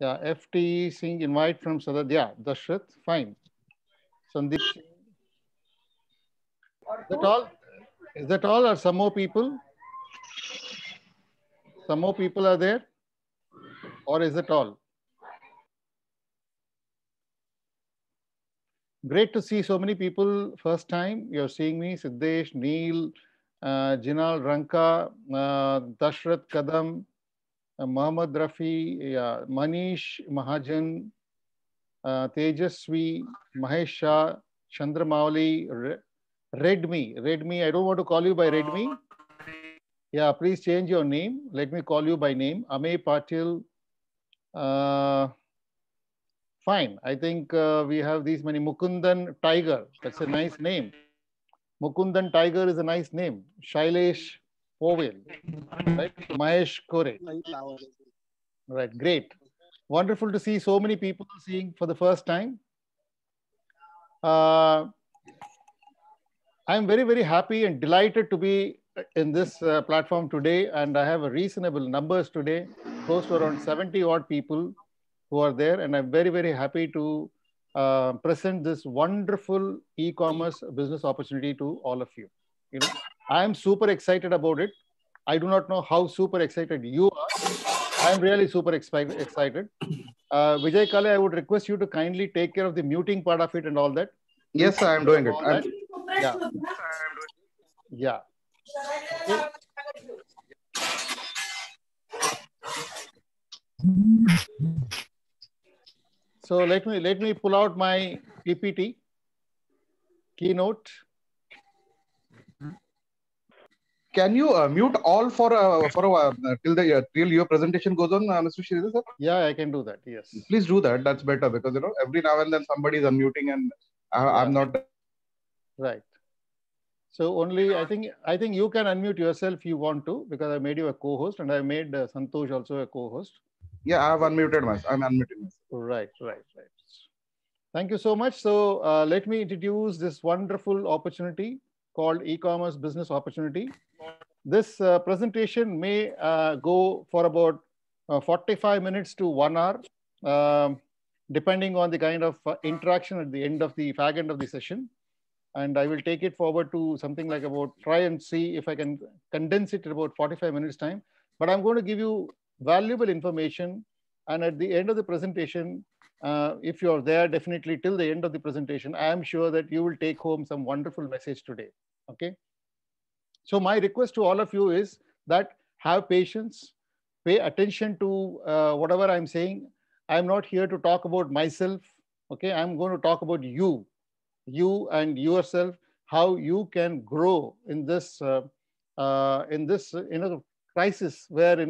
Yeah, FT Singh invite from Sadad. Yeah, Dashrath, fine. Sandeep Singh. Is that all? Is that all or some more people? Some more people are there? Or is it all? Great to see so many people first time. You're seeing me, Siddesh, Neil, Jinal Ranka, Dashrath Kadam, Mohammad Rafi, yeah, Manish Mahajan, Tejasvi, Mahesh Shah, Chandramauli, Redmi. Redmi, I don't want to call you by Redmi. Yeah, please change your name. Let me call you by name. Amey Patil. Uh, Fine. I think we have these many. Mukundan Tiger. That's a nice name. Mukundan Tiger is a nice name. Shailesh Powell. Right? Mahesh Kore. Right. Great. Wonderful to see so many people seeing for the first time. Uh, I'm very, very happy and delighted to be in this platform today. And I have a reasonable numbers today, close to around 70 odd people who are there. And I'm very, very happy to present this wonderful e-commerce business opportunity to all of you. You know, I am super excited about it. I do not know how super excited you are. I'm really super excited. Vijay Kale, I would request you to kindly take care of the muting part of it and all that. Please Yes, sir, take I'm care of doing it. all that. Yeah, yeah. Okay. So let me pull out my PPT keynote. Can you mute all for a while till your presentation goes on, Mr. Sridhar, sir? Yeah, I can do that. Yes. Please do that. That's better because every now and then somebody is unmuting and I'm Yeah. not. Right. So only I think you can unmute yourself if you want to because I made you a co-host and I made Santosh also a co-host. Yeah, I have unmuted myself. I'm unmuting myself. Right. Right. Right. Thank you so much. So let me introduce this wonderful opportunity called e-commerce business opportunity. This presentation may go for about 45 minutes to 1 hour, um, depending on the kind of interaction at the end of the fag end of the session. And I will take it forward to something like about try and see if I can condense it in about 45 minutes time. But I'm going to give you valuable information. And at the end of the presentation, if you're there definitely till the end of the presentation, I am sure that you will take home some wonderful message today. Okay. So my request to all of you is that have patience, pay attention to whatever I'm saying. I'm not here to talk about myself. Okay, I'm going to talk about you and yourself, how you can grow in this crisis where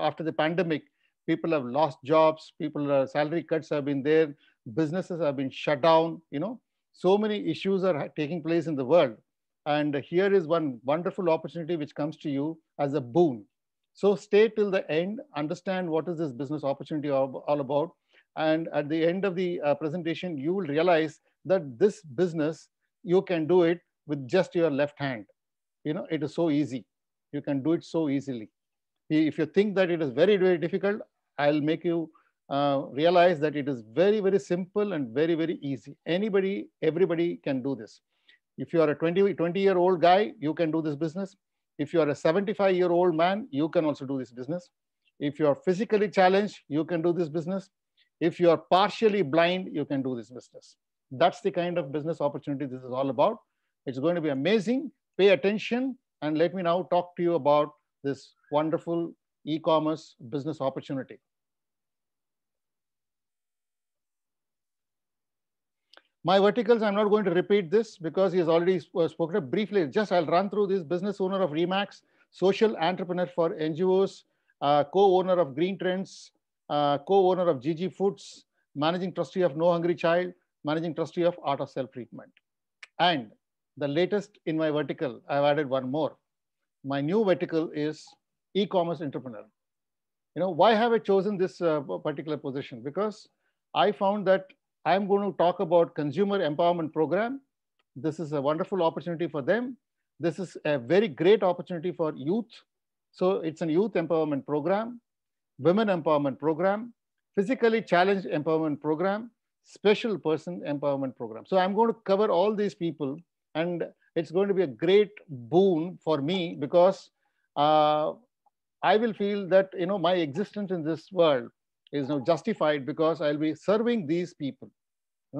after the pandemic, people have lost jobs, people salary cuts have been there, businesses have been shut down. So many issues are taking place in the world, and here is one wonderful opportunity which comes to you as a boon. So stay till the end, understand what is this business opportunity all about. And at the end of the presentation, you will realize that this business, you can do it with just your left hand. It is so easy. You can do it so easily. If you think that it is very, very difficult, I'll make you realize that it is very, very simple and very, very easy. Everybody can do this. If you are a 20-year-old guy, you can do this business. If you are a 75-year-old man, you can also do this business. If you are physically challenged, you can do this business. If you are partially blind, you can do this business. That's the kind of business opportunity this is all about. It's going to be amazing. Pay attention and let me now talk to you about this wonderful e-commerce business opportunity. My verticals, I'm not going to repeat this because he has already spoken briefly. Just I'll run through this: business owner of Remax, social entrepreneur for NGOs, co-owner of Green Trends, co-owner of GG Foods, managing trustee of No Hungry Child, managing trustee of Art of Self-Treatment. And the latest in my vertical, I've added one more. My new vertical is e-commerce entrepreneur. Why have I chosen this particular position? Because I found that I'm going to talk about consumer empowerment program. This is a wonderful opportunity for them. This is a very great opportunity for youth. So it's a youth empowerment program, women empowerment program, physically challenged empowerment program, special person empowerment program. So I'm going to cover all these people, and it's going to be a great boon for me because uh, I will feel that my existence in this world is now justified because I'll be serving these people,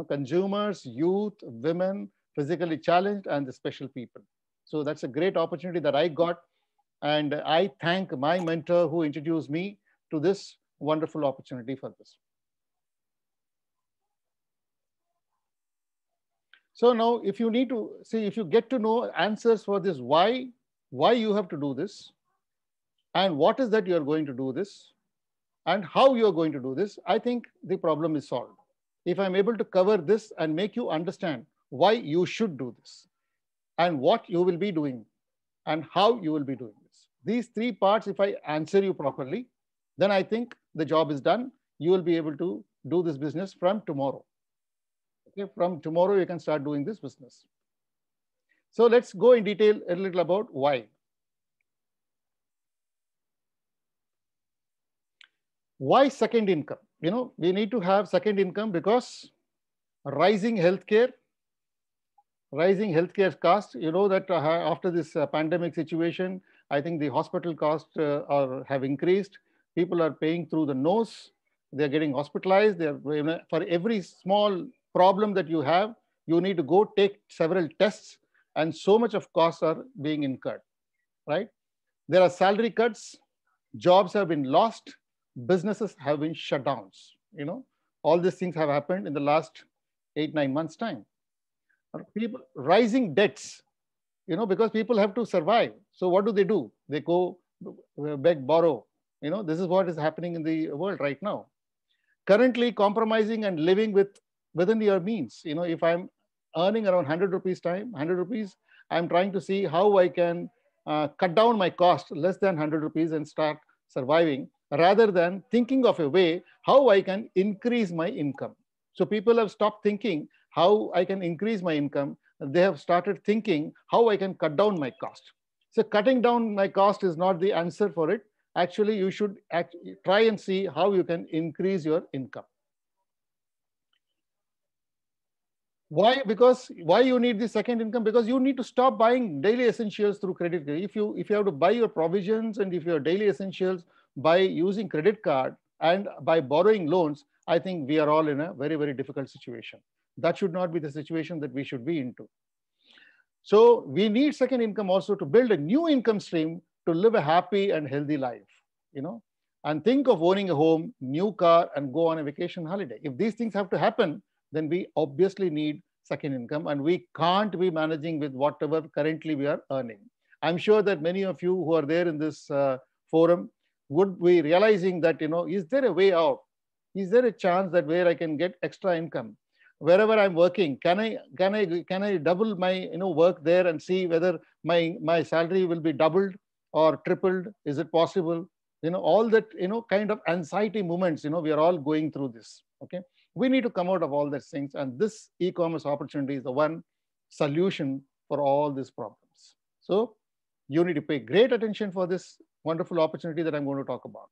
consumers, youth, women, physically challenged, and the special people. So that's a great opportunity that I got, and I thank my mentor who introduced me to this wonderful opportunity for this. So now, if you need to see, if you get to know answers for this, why you have to do this, and what is that you are going to do this, and how you are going to do this, I think the problem is solved. If I'm able to cover this and make you understand why you should do this, and what you will be doing, and how you will be doing this, these three parts, if I answer you properly, then I think the job is done. You will be able to do this business from tomorrow. Okay, from tomorrow you can start doing this business. So let's go in detail a little about why. Why second income? We need to have second income because rising healthcare cost. You know that after this pandemic situation, I think the hospital costs have increased. People are paying through the nose. They're getting hospitalized. For every small problem that you have, you need to go take several tests, and so much of costs are being incurred, right? There are salary cuts, jobs have been lost, businesses have been shut down. All these things have happened in the last 8-9 months time. People rising debts, because people have to survive. So what do? They go beg, borrow. This is what is happening in the world right now. Currently compromising and living within your means. If I'm earning around 100 rupees, I'm trying to see how I can cut down my cost less than 100 rupees and start surviving, rather than thinking of a way how I can increase my income. So people have stopped thinking how I can increase my income. They have started thinking how I can cut down my cost. So cutting down my cost is not the answer for it. Actually, you should try and see how you can increase your income. Why you need the second income? Because you need to stop buying daily essentials through credit card. If you have to buy your provisions and if your daily essentials by using credit card and by borrowing loans, I think we are all in a very, very difficult situation. That should not be the situation that we should be into. So we need second income also to build a new income stream to live a happy and healthy life, and think of owning a home, new car, and go on a vacation holiday. If these things have to happen, then we obviously need second income, and we can't be managing with whatever currently we are earning. I'm sure that many of you who are there in this forum would be realizing that, is there a way out? Is there a chance that where I can get extra income? Wherever I'm working, can I double my work there and see whether my salary will be doubled or tripled? Is it possible? All that kind of anxiety moments, we are all going through this. Okay, we need to come out of all these things, and this e-commerce opportunity is the one solution for all these problems. So you need to pay great attention for this wonderful opportunity that I'm going to talk about.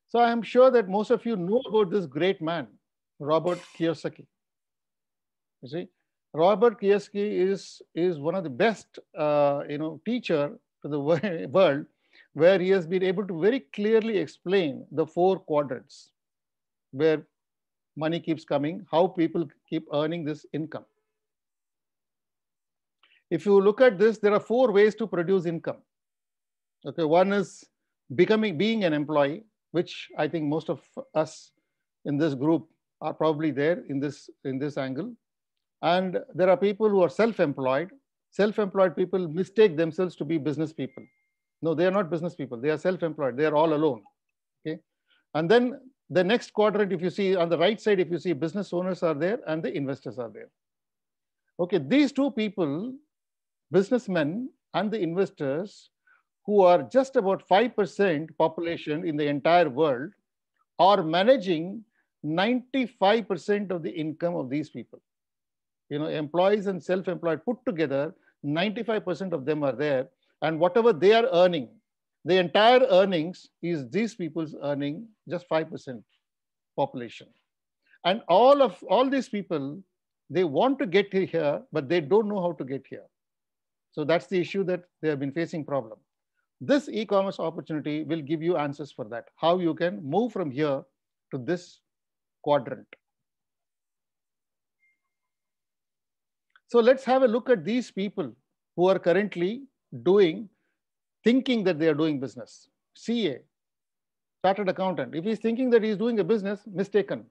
So I am sure that most of you know about this great man, Robert Kiyosaki. You see, Robert Kiyosaki is one of the best teacher to the world, where he has been able to very clearly explain the 4 quadrants where money keeps coming, how people keep earning this income. If you look at this, there are 4 ways to produce income. Okay, one is being an employee, which I think most of us in this group are probably there in this angle. And there are people who are self-employed. Self-employed people mistake themselves to be business people. No, they are not business people. They are self-employed. They are all alone. Okay, and then the next quadrant, if you see on the right side, if you see business owners are there and the investors are there. Okay, these 2 people, businessmen and the investors, who are just about 5% population in the entire world, are managing 95% of the income of these people. Employees and self-employed put together, 95% of them are there. And whatever they are earning, the entire earnings is these people's earning just 5% population. And all these people, they want to get here, but they don't know how to get here. So that's the issue that they have been facing problem. This e-commerce opportunity will give you answers for that, how you can move from here to this quadrant. So let's have a look at these people who are currently thinking that they are doing business. CA, chartered accountant. If he's thinking that he's doing a business, mistaken.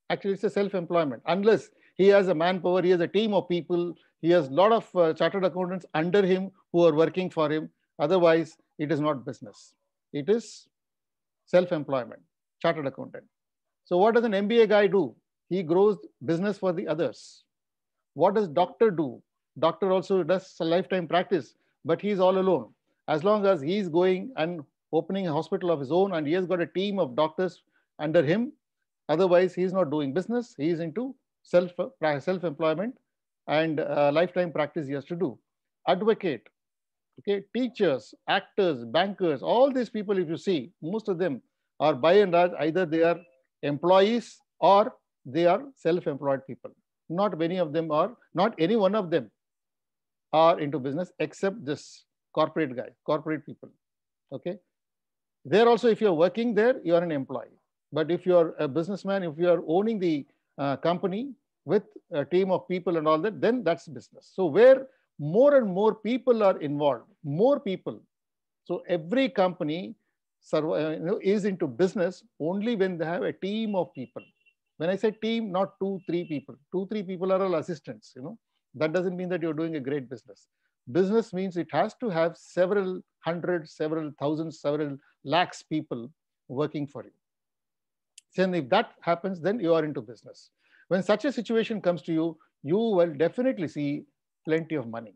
Actually, it's a self-employment. Unless he has a manpower, he has a team of people, he has a lot of chartered accountants under him who are working for him. Otherwise, it is not business. It is self-employment, chartered accountant. So what does an MBA guy do? He grows business for the others. What does doctor do? Doctor also does a lifetime practice, but he's all alone. As long as he's going and opening a hospital of his own and he has got a team of doctors under him, otherwise he's not doing business. He's into self-employment and lifetime practice he has to do. Advocate, okay, teachers, actors, bankers, all these people, if you see, most of them are by and large either they are employees or they are self-employed people. Not many of them are, not any one of them are into business except this corporate guy, corporate people. Okay. There also, if you're working there, you are an employee. But if you're a businessman, if you are owning the company with a team of people and all that, then that's business. So where more and more people are involved, more people. So every company is into business only when they have a team of people. When I say team, not 2-3 people. 2-3 people are all assistants. That doesn't mean that you're doing a great business. Business means it has to have several hundreds, several thousands, several lakhs people working for you. So if that happens, then you are into business. When such a situation comes to you, you will definitely see plenty of money.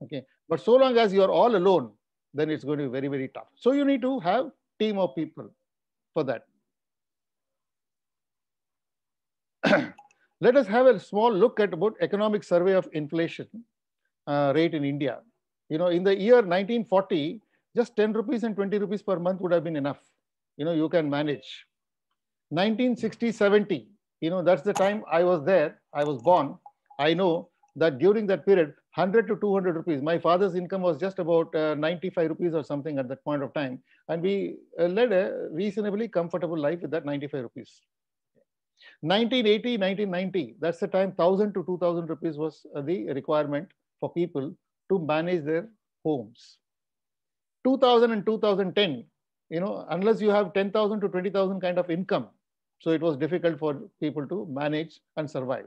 Okay, but so long as you are all alone, then it's going to be very, very tough. So you need to have team of people for that. Let us have a small look at about economic survey of inflation rate in India. In the year 1940, just 10 rupees and 20 rupees per month would have been enough. You can manage. 1960-70, that's the time I was there. I was born. I know that during that period, 100 to 200 rupees, my father's income was just about 95 rupees or something at that point of time. And we led a reasonably comfortable life with that 95 rupees. 1980, 1990, that's the time 1,000 to 2,000 rupees was the requirement for people to manage their homes. 2000 and 2010, unless you have 10,000 to 20,000 kind of income, so it was difficult for people to manage and survive.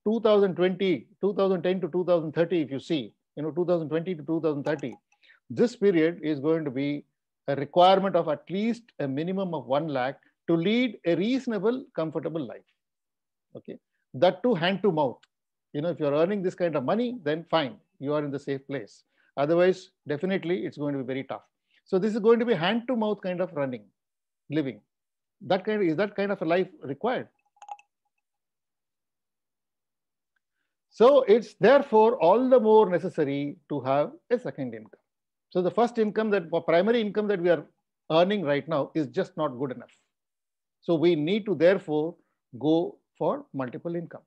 2020, 2010 to 2030, if you see, 2020 to 2030, this period is going to be a requirement of at least a minimum of 1 lakh to lead a reasonable, comfortable life. Okay, that too hand to mouth. If you're earning this kind of money, then fine, you are in the safe place. Otherwise, definitely it's going to be very tough. So this is going to be hand to mouth kind of living. Is that kind of a life required? So it's therefore all the more necessary to have a second income. So the first income, primary income that we are earning right now is just not good enough. So we need to therefore go for multiple income.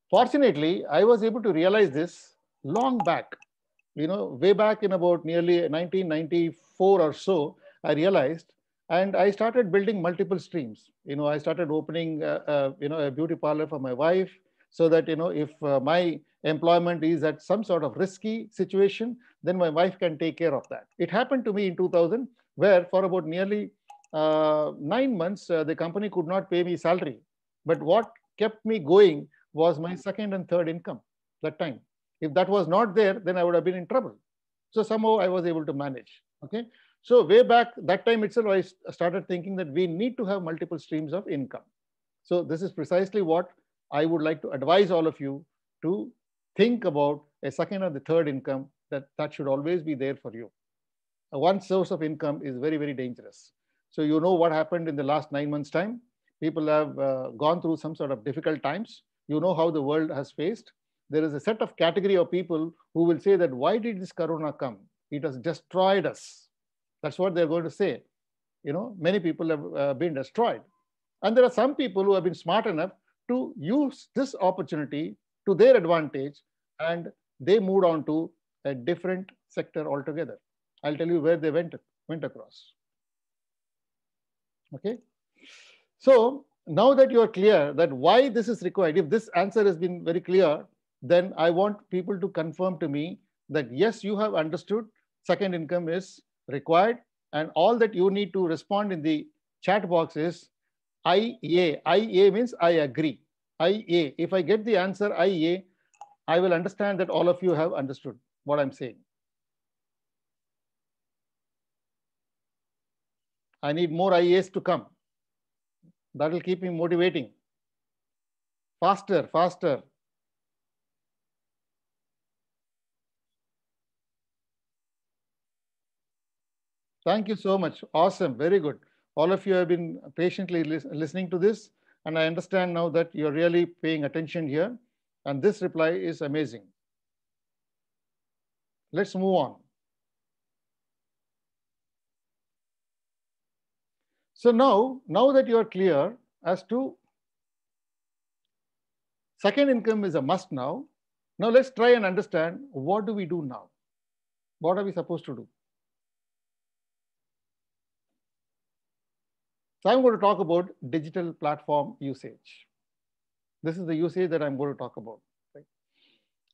Fortunately, I was able to realize this long back, way back in about nearly 1994 or so, I realized, and I started building multiple streams. I started opening, a beauty parlor for my wife, so that, if my employment is at some sort of risky situation, then my wife can take care of that. It happened to me in 2000, where for about nearly 9 months, the company could not pay me salary. But what kept me going was my second and third income that time. If that was not there, then I would have been in trouble. So somehow I was able to manage. Okay. So way back that time itself, I started thinking that we need to have multiple streams of income. So this is precisely what I would like to advise all of you to think about a second or the third income that should always be there for you. One source of income is very, very dangerous. So you know what happened in the last 9 months' time. People have gone through some sort of difficult times. You know how the world has faced. there is a set of category of people who will say that why did this corona come? It has destroyed us. That's what they're going to say. Many people have been destroyed. And there are some people who have been smart enough to use this opportunity to their advantage, and they moved on to a different sector altogether. I'll tell you where they went across. Okay. So now that you are clear that why this is required, if this answer has been very clear, then I want people to confirm to me that yes, you have understood second income is required, and all that you need to respond in the chat box is IA. IA means I agree. IA. If I get the answer IA, I will understand that all of you have understood what I'm saying. I need more IAs to come. That will keep me motivating. Faster, faster. Thank you so much. Awesome. Very good. All of you have been patiently listening to this, and I understand now that you're really paying attention here. And this reply is amazing. Let's move on. So now that you are clear as to second income is a must now, let's try and understand what do we do now? What are we supposed to do? So I'm going to talk about digital platform usage. This is the usage that I'm going to talk about. Right?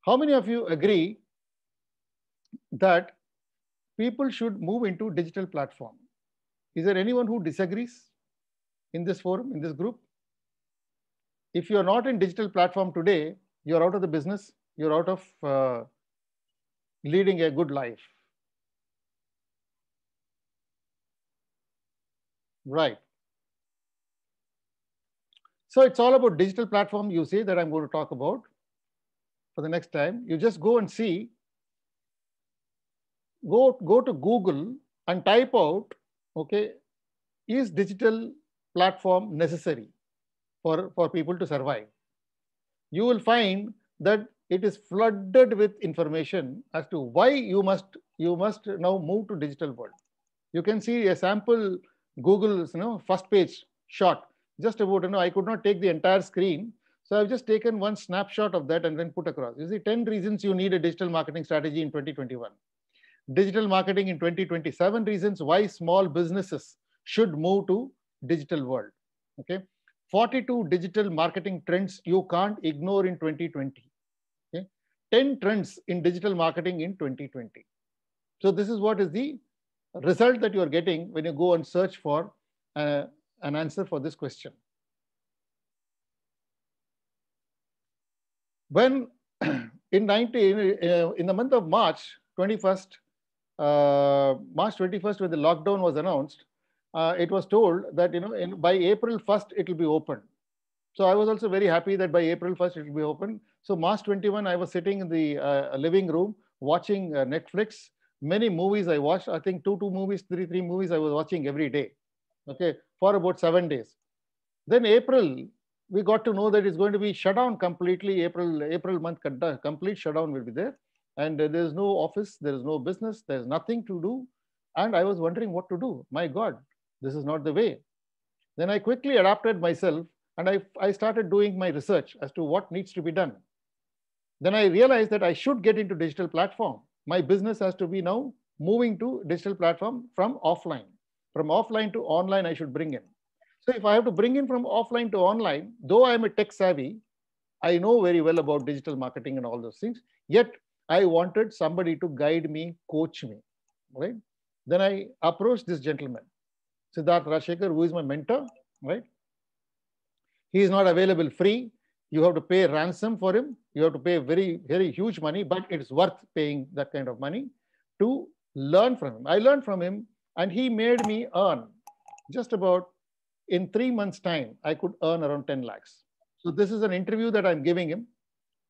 How many of you agree that people should move into digital platform? Is there anyone who disagrees in this forum, in this group? If you're not in digital platform today, you're out of the business, you're out of leading a good life. Right. So it's all about digital platform usage that I'm going to talk about for the next time. You just go and see, go to Google and type out, okay, is digital platform necessary for people to survive? You will find that it is flooded with information as to why you must now move to digital world. You can see a sample Google's first page shot just about, I could not take the entire screen. So I've just taken one snapshot of that and then put across. You see 10 reasons you need a digital marketing strategy in 2021. Digital marketing in 2027 reasons why small businesses should move to digital world. Okay. 42 digital marketing trends you can't ignore in 2020. Okay. 10 trends in digital marketing in 2020. So this is what is the result that you are getting when you go and search for an answer for this question. When in the month of March 21st, when the lockdown was announced, it was told that by April 1st it will be open. So I was also very happy that by April 1st it will be open. So March 21, I was sitting in the living room watching Netflix. Many movies I watched. I think two movies, three movies I was watching every day. Okay, for about 7 days. Then April, we got to know that it's going to be shut down completely. April month, complete shutdown will be there. And there is no office, there is no business, there is nothing to do. And I was wondering what to do. My God, this is not the way. Then I quickly adapted myself and I started doing my research as to what needs to be done. Then I realized that I should get into digital platform. My business has to be now moving to digital platform from offline. From offline to online, I should bring in. So if I have to bring in from offline to online, though I'm a tech savvy, I know very well about digital marketing and all those things, yet I wanted somebody to guide me, coach me, right? Then I approached this gentleman, Siddharth Rajshekhar, who is my mentor, right? He is not available free. You have to pay ransom for him. You have to pay very, very huge money, but it's worth paying that kind of money to learn from him. I learned from him and he made me earn just about in 3 months' time, I could earn around 10 lakhs. So this is an interview that I'm giving him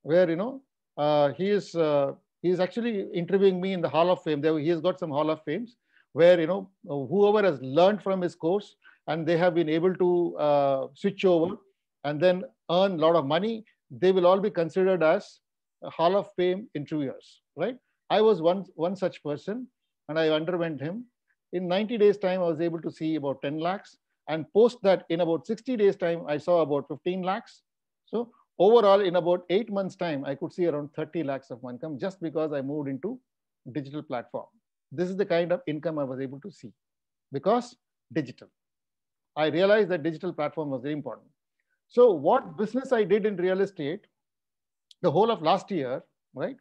where, he is actually interviewing me in the Hall of Fame. He has got some Hall of Fames where, whoever has learned from his course and they have been able to switch over and then earn a lot of money, they will all be considered as Hall of Fame interviewers, right? I was one such person, and I underwent him. In 90 days' time, I was able to see about 10 lakhs. And post that, in about 60 days' time, I saw about 15 lakhs. So overall, in about 8 months' time, I could see around 30 lakhs of income just because I moved into digital platform. This is the kind of income I was able to see because digital. I realized that digital platform was very important. So what business I did in real estate the whole of last year, right,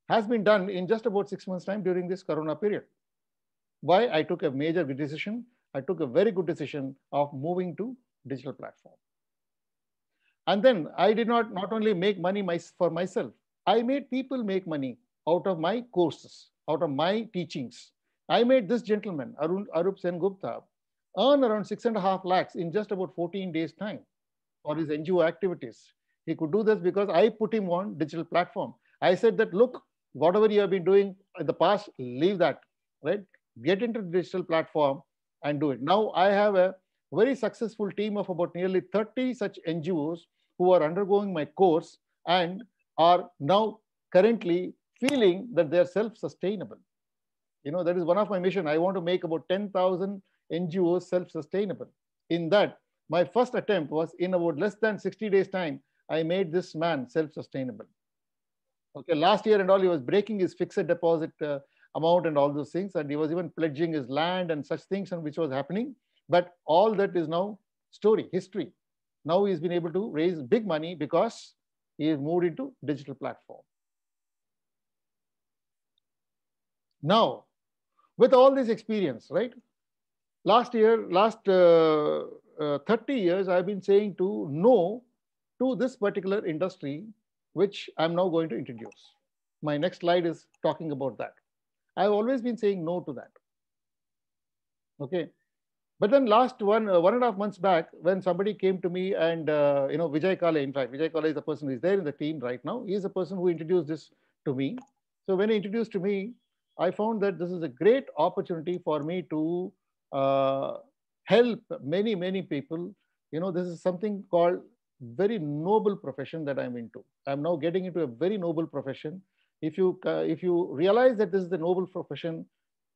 has been done in just about 6 months' time during this Corona period. Why? I took a major decision. I took a very good decision of moving to digital platform. And then I did not only make money for myself, I made people make money out of my courses, out of my teachings. I made this gentleman, Arup Sen Gupta, earn around 6.5 lakhs in just about 14 days' time for his NGO activities. He could do this because I put him on digital platform. I said that, look, whatever you have been doing in the past, leave that, right? Get into the digital platform and do it. Now I have a very successful team of about nearly 30 such NGOs who are undergoing my course and are now currently feeling that they are self-sustainable. That is one of my mission. I want to make about 10,000 NGOs self-sustainable. In that, my first attempt was in about less than 60 days time, I made this man self-sustainable. Okay, last year and all, he was breaking his fixed deposit amount and all those things, and he was even pledging his land and such things, and which was happening. But all that is now history. Now he's been able to raise big money because he has moved into digital platform. Now, with all this experience, right? Last 30 years, I've been saying to no to this particular industry, which I'm now going to introduce. My next slide is talking about that. I've always been saying no to that. Okay. But then last 1.5 months back, when somebody came to me and, Vijay Kale, in fact, Vijay Kale is the person who is there in the team right now. He's the person who introduced this to me. So when he introduced to me, I found that this is a great opportunity for me to help many, many people. This is something called very noble profession that I'm into. I'm now getting into a very noble profession. If you realize that this is the noble profession,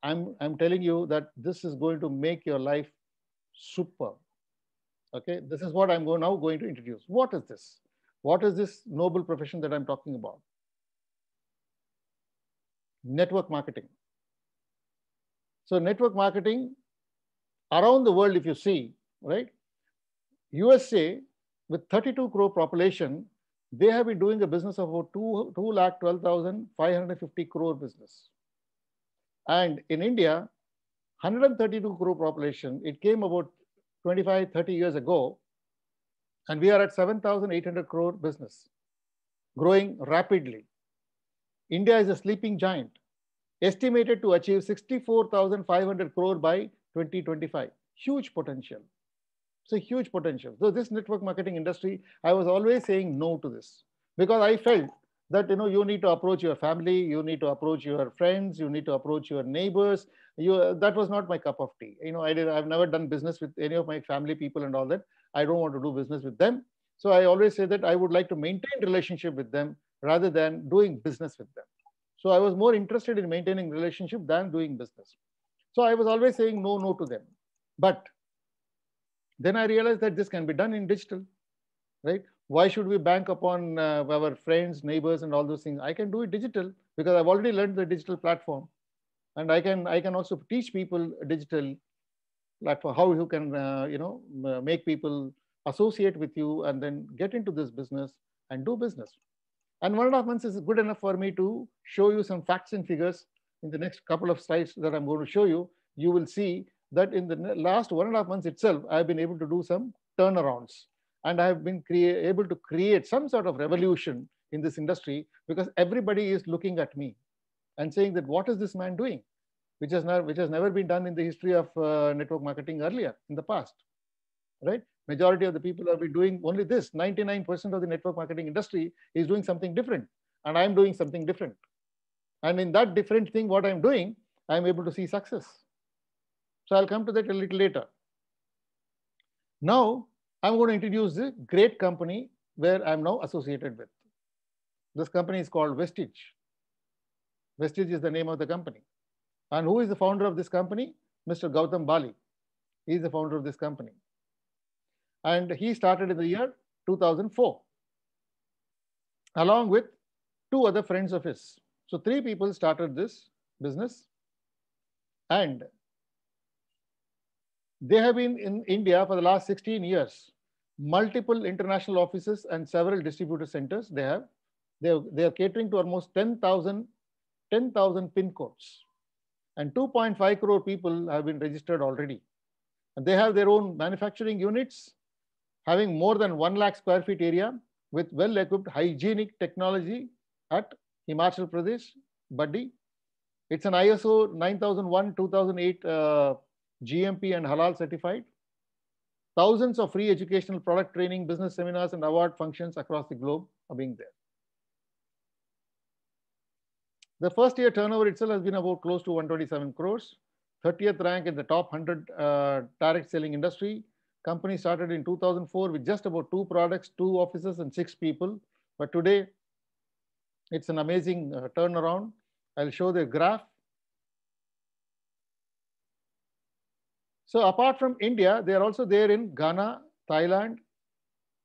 I'm telling you that this is going to make your life super. Okay, this is what I'm now going to introduce. What is this? What is this noble profession that I'm talking about? Network marketing. So network marketing around the world, if you see, right? USA with 32 crore population, they have been doing a business of about 2,12,550 crore business. And in India, 132 crore population, it came about 25, 30 years ago, and we are at 7,800 crore business, growing rapidly. India is a sleeping giant, estimated to achieve 64,500 crore by 2025. Huge potential. So huge potential. So this network marketing industry, I was always saying no to this because I felt that you need to approach your family, you need to approach your friends, you need to approach your neighbors. That was not my cup of tea. I've never done business with any of my family people and all that. I don't want to do business with them. So I always say that I would like to maintain relationship with them rather than doing business with them. So I was more interested in maintaining relationship than doing business. So I was always saying no to them. But then I realized that this can be done in digital, right? Why should we bank upon our friends, neighbors, and all those things? I can do it digital because I've already learned the digital platform, and I can also teach people a digital platform how you can make people associate with you and then get into this business and do business. And 1.5 months is good enough for me to show you some facts and figures. In the next couple of slides that I'm going to show you, you will see that in the last 1.5 months itself, I've been able to do some turnarounds. And I have been able to create some sort of revolution in this industry because everybody is looking at me and saying that what is this man doing, which has never been done in the history of network marketing earlier in the past, right? Majority of the people have been doing only this. 99% of the network marketing industry is doing something different, and I'm doing something different. And in that different thing, what I'm doing, I'm able to see success. So I'll come to that a little later. Now, I'm going to introduce the great company where I'm now associated with. This company is called Vestige. Vestige is the name of the company. And who is the founder of this company? Mr. Gautam Bali. He is the founder of this company. And he started in the year 2004, along with two other friends of his. So three people started this business, and they have been in India for the last 16 years. Multiple international offices and several distributor centers they have. They are catering to almost 10,000 pin codes. And 2.5 crore people have been registered already. And they have their own manufacturing units, having more than 1 lakh square feet area with well-equipped hygienic technology at Himachal Pradesh, Baddi. It's an ISO 9001, 2008 GMP and Halal certified. Thousands of free educational product training, business seminars, and award functions across the globe are being there. The first year turnover itself has been about close to 127 crores, 30th rank in the top 100 direct selling industry. Company started in 2004 with just about 2 products, 2 offices, and 6 people. But today, it's an amazing turnaround. I'll show the graph. So apart from India, they are also there in Ghana, Thailand,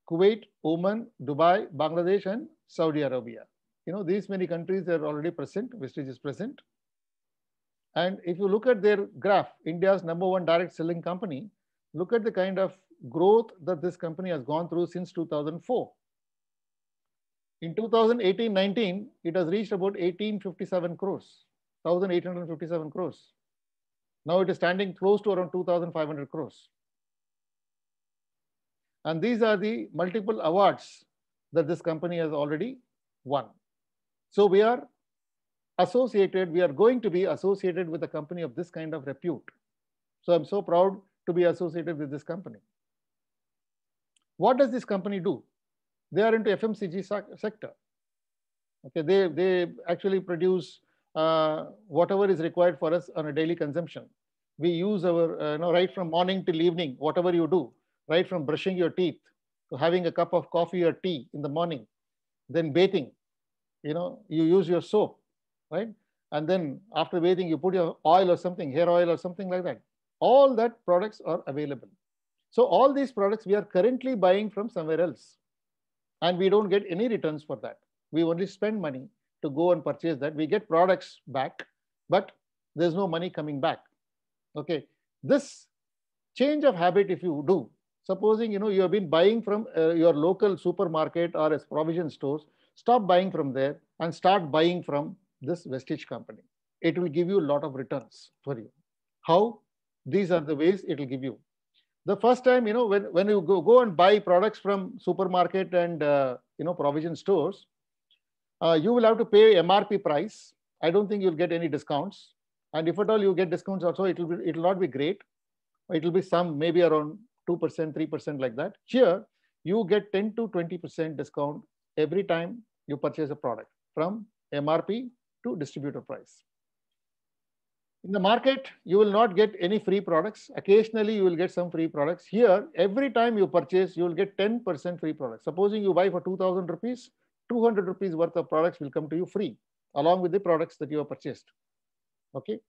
Kuwait, Oman, Dubai, Bangladesh, and Saudi Arabia. You know, these many countries are already present, Vestige is present. And if you look at their graph, India's #1 direct selling company, look at the kind of growth that this company has gone through since 2004. In 2018-19, it has reached about 1857 crores, 1,857 crores. Now it is standing close to around 2,500 crores. And these are the multiple awards that this company has already won. So we are associated, we are going to be associated with a company of this kind of repute. So I'm so proud to be associated with this company. What does this company do? They are into FMCG sector. Okay, they actually produce whatever is required for us on a daily consumption. We use our, right from morning till evening, whatever you do, right from brushing your teeth to having a cup of coffee or tea in the morning, then bathing, you use your soap, right? And then after bathing, you put your oil or something, hair oil or something like that. All that products are available. So all these products we are currently buying from somewhere else. And we don't get any returns for that. We only spend money to go and purchase that. We get products back, but there's no money coming back. Okay, this change of habit, if you do, supposing you have been buying from your local supermarket or as provision stores, stop buying from there and start buying from this Vestige company. It will give you a lot of returns for you. How? These are the ways it will give you. The first time, when you go and buy products from supermarket and provision stores, you will have to pay MRP price. I don't think you'll get any discounts. And if at all you get discounts also, it will not be great. It will be some maybe around 2%, 3% like that. Here, you get 10 to 20% discount every time you purchase a product from MRP to distributor price. In the market, you will not get any free products. Occasionally, you will get some free products. Here, every time you purchase, you will get 10% free products. Supposing you buy for 2,000 rupees, 200 rupees worth of products will come to you free, along with the products that you have purchased. Okay.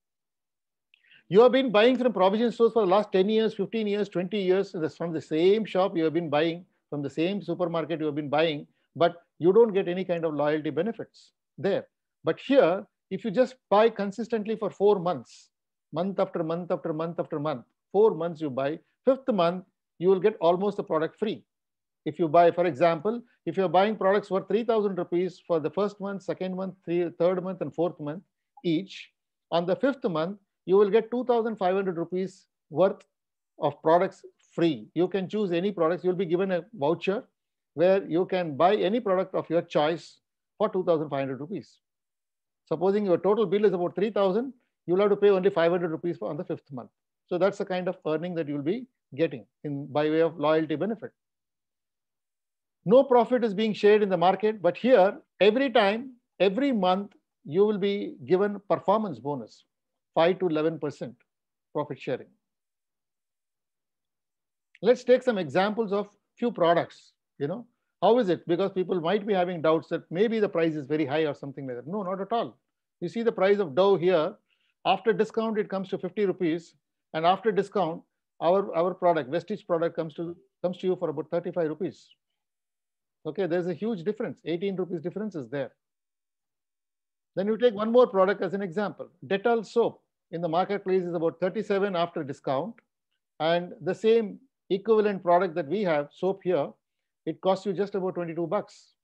You have been buying from provision stores for the last 10 years, 15 years, 20 years. From the same shop you have been buying, from the same supermarket you have been buying, but you don't get any kind of loyalty benefits there. But here, if you just buy consistently for 4 months, month after month after month after month, 4 months you buy, 5th month, you will get almost the product free. If you buy, for example, if you're buying products for 3,000 rupees for the first month, second month, third month, and 4th month each, on the 5th month, you will get 2,500 rupees worth of products free. You can choose any products. You'll be given a voucher where you can buy any product of your choice for 2,500 rupees. Supposing your total bill is about 3,000, you'll have to pay only 500 rupees on the 5th month. So that's the kind of earning that you'll be getting by way of loyalty benefit. No profit is being shared in the market, but here, every time, every month, you will be given performance bonus, 5 to 11% profit sharing. Let's take some examples of few products. How is it? Because people might be having doubts that maybe the price is very high or something like that. No, not at all. You see the price of Dove here. After discount, it comes to 50 rupees, and after discount, our product, Vestige product, comes to you for about 35 rupees. Okay, there's a huge difference. 18 rupees difference is there. Then you take one more product as an example. Dettol soap in the marketplace is about 37 after discount, and the same equivalent product that we have, soap here, it costs you just about 22 bucks.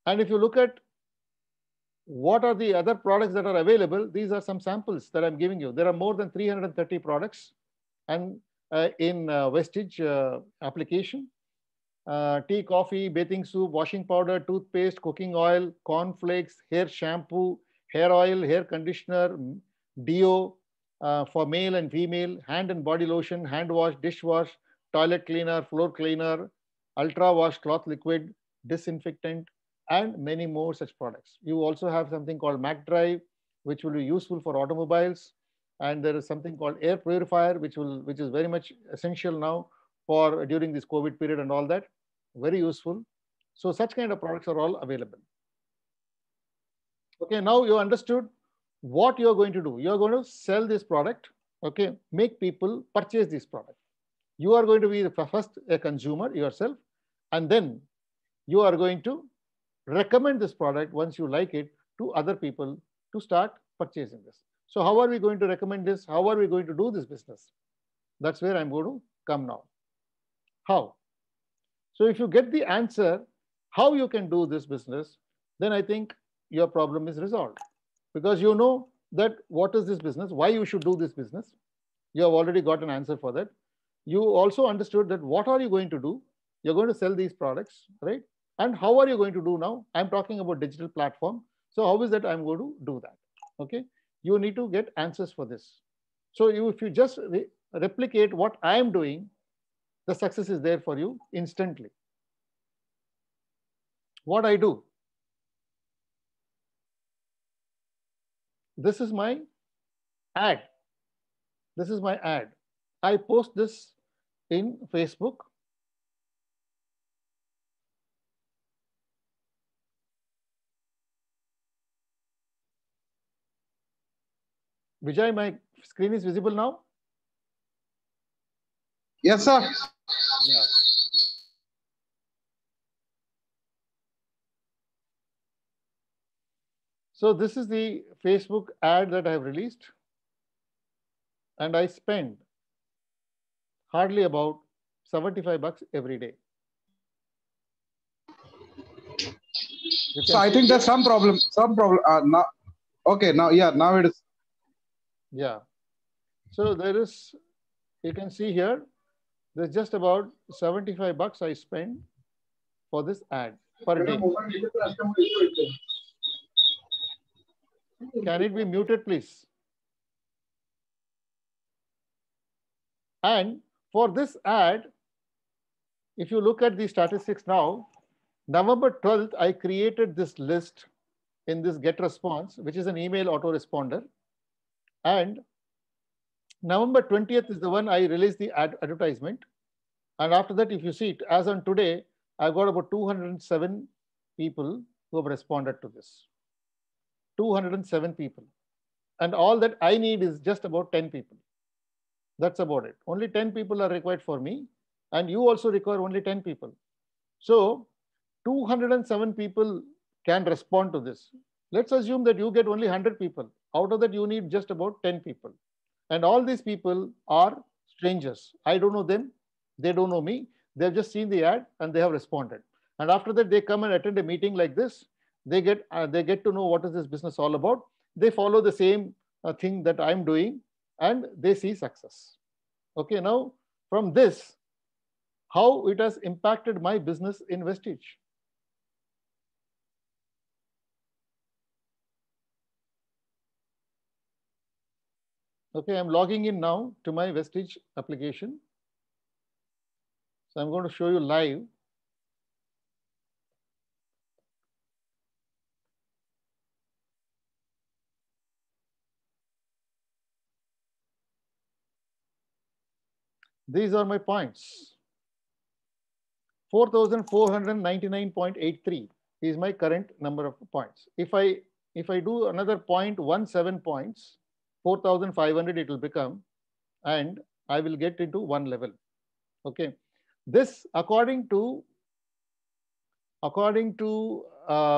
And if you look at what are the other products that are available, these are some samples that I'm giving you. There are more than 330 products and in Vestige application. Tea, coffee, bathing soup, washing powder, toothpaste, cooking oil, cornflakes, hair shampoo, hair oil, hair conditioner, deo for male and female, hand and body lotion, hand wash, dishwash, toilet cleaner, floor cleaner, ultra wash cloth liquid, disinfectant, and many more such products. You also have something called Mac Drive, which will be useful for automobiles. And there is something called air purifier, which is very much essential now for during this COVID period and all that. Very useful. So such kind of products are all available. Okay, now you understood what you're going to do. You're going to sell this product, okay, make people purchase this product. You are going to be the first a consumer yourself, and then you are going to recommend this product once you like it to other people to start purchasing this. So how are we going to recommend this? How are we going to do this business? That's where I'm going to come now. How? So if you get the answer, how you can do this business, then I think your problem is resolved. Because you know that what is this business, why you should do this business. You have already got an answer for that. You also understood that what are you going to do? You're going to sell these products, right? And how are you going to do now? I'm talking about digital platform. So how is that I'm going to do that? Okay. You need to get answers for this. So if you just replicate what I am doing, the success is there for you instantly. What I do, this is my ad. This is my ad. I post this in Facebook. Vijay, my screen is visible now? Yes, sir. Yeah. So this is the Facebook ad that I have released, and I spend hardly about 75 bucks every day. So I think there's some problem. Now, okay, now now it is. Yeah. So there is, you can see here, there's just about 75 bucks I spend for this ad per day. Can it be muted, please? And for this ad, if you look at the statistics now, November 12th, I created this list in this get response, which is an email autoresponder. And November 20th is the one I released the advertisement. And after that, if you see it, as on today, I've got about 207 people who have responded to this. 207 people. And all that I need is just about 10 people. That's about it. Only 10 people are required for me. And you also require only 10 people. So 207 people can respond to this. Let's assume that you get only 100 people. Out of that, you need just about 10 people. And all these people are strangers. I don't know them. They don't know me. They've just seen the ad and they have responded. And after that, they come and attend a meeting like this. They get to know what is this business all about. They follow the same thing that I'm doing, and they see success. Okay, now from this, how it has impacted my business in Vestige. Okay, I'm logging in now to my Vestige application. So I'm going to show you live. These are my points. 4,499.83 is my current number of points. If I do another 0.17 points, 4,500 it will become, and I will get into one level. Okay, this according to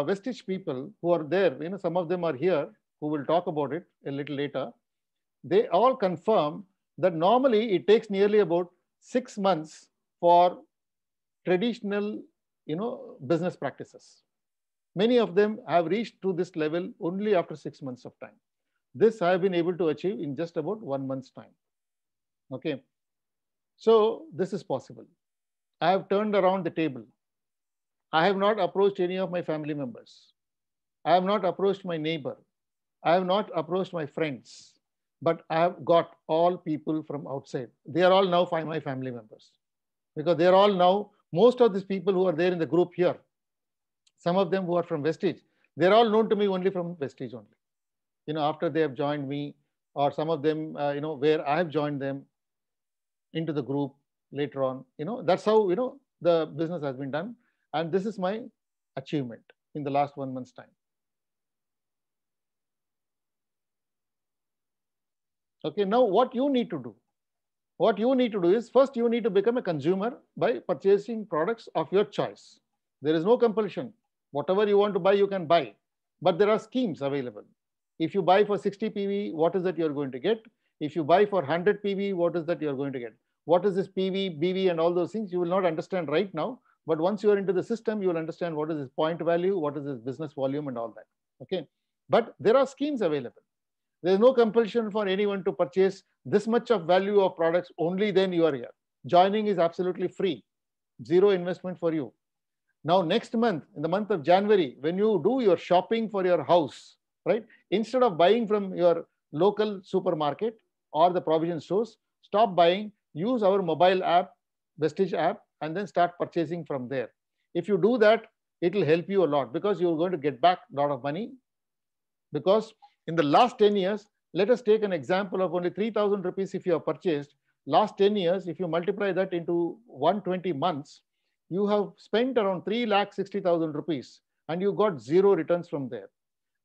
Vestige people who are there, some of them are here who will talk about it a little later. They all confirm that normally it takes nearly about 6 months for traditional, business practices. Many of them have reached to this level only after 6 months of time. This I have been able to achieve in just about 1 month's time. Okay, so this is possible. I have turned around the table. I have not approached any of my family members. I have not approached my neighbor. I have not approached my friends, but I have got all people from outside. They are all now my family members, because they are all now, most of these people who are there in the group here, some of them who are from Vestige, they're all known to me only from Vestige only. After they have joined me, or some of them, where I have joined them into the group later on. That's how, the business has been done. And this is my achievement in the last 1 month's time. Okay, now what you need to do? What you need to do is, first you need to become a consumer by purchasing products of your choice. There is no compulsion. Whatever you want to buy, you can buy. But there are schemes available. If you buy for 60 PV, what is that you're going to get? If you buy for 100 PV, what is that you're going to get? What is this PV, BV, and all those things? You will not understand right now. But once you are into the system, you will understand what is this point value, what is this business volume, and all that. Okay. But there are schemes available. There is no compulsion for anyone to purchase this much of value of products, only then you are here. Joining is absolutely free, zero investment for you. Now, next month, in the month of January, when you do your shopping for your house, right, instead of buying from your local supermarket or the provision stores, stop buying, use our mobile app, Vestige app, and then start purchasing from there. If you do that, it will help you a lot, because you're going to get back a lot of money. Because in the last 10 years, let us take an example of only 3,000 rupees if you have purchased. Last 10 years, if you multiply that into 120 months, you have spent around 3,60,000 rupees, and you got zero returns from there.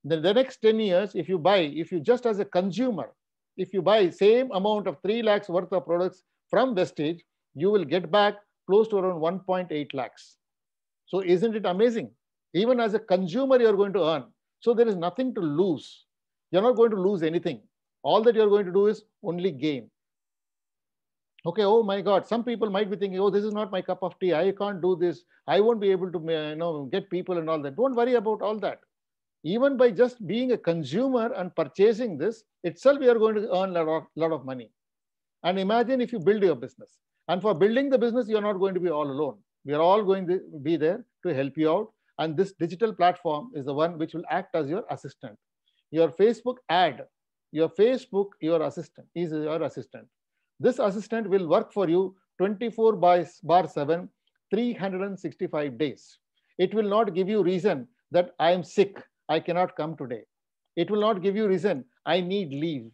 Then the next 10 years, if you just as a consumer, if you buy same amount of 3 lakhs worth of products from Vestige, you will get back close to around 1.8 lakhs. So isn't it amazing? Even as a consumer, you're going to earn. So there is nothing to lose. You're not going to lose anything. All that you're going to do is only gain. Okay, oh my God, some people might be thinking, oh, this is not my cup of tea. I can't do this. I won't be able to get people and all that. Don't worry about all that. Even by just being a consumer and purchasing this itself, you are going to earn a lot of money. And imagine if you build your business. And for building the business, you're not going to be all alone. We are all going to be there to help you out. And this digital platform is the one which will act as your assistant. Your Facebook ad, your assistant is your assistant. This assistant will work for you 24/7, 365 days. It will not give you reason that I am sick, I cannot come today. It will not give you reason, I need leave.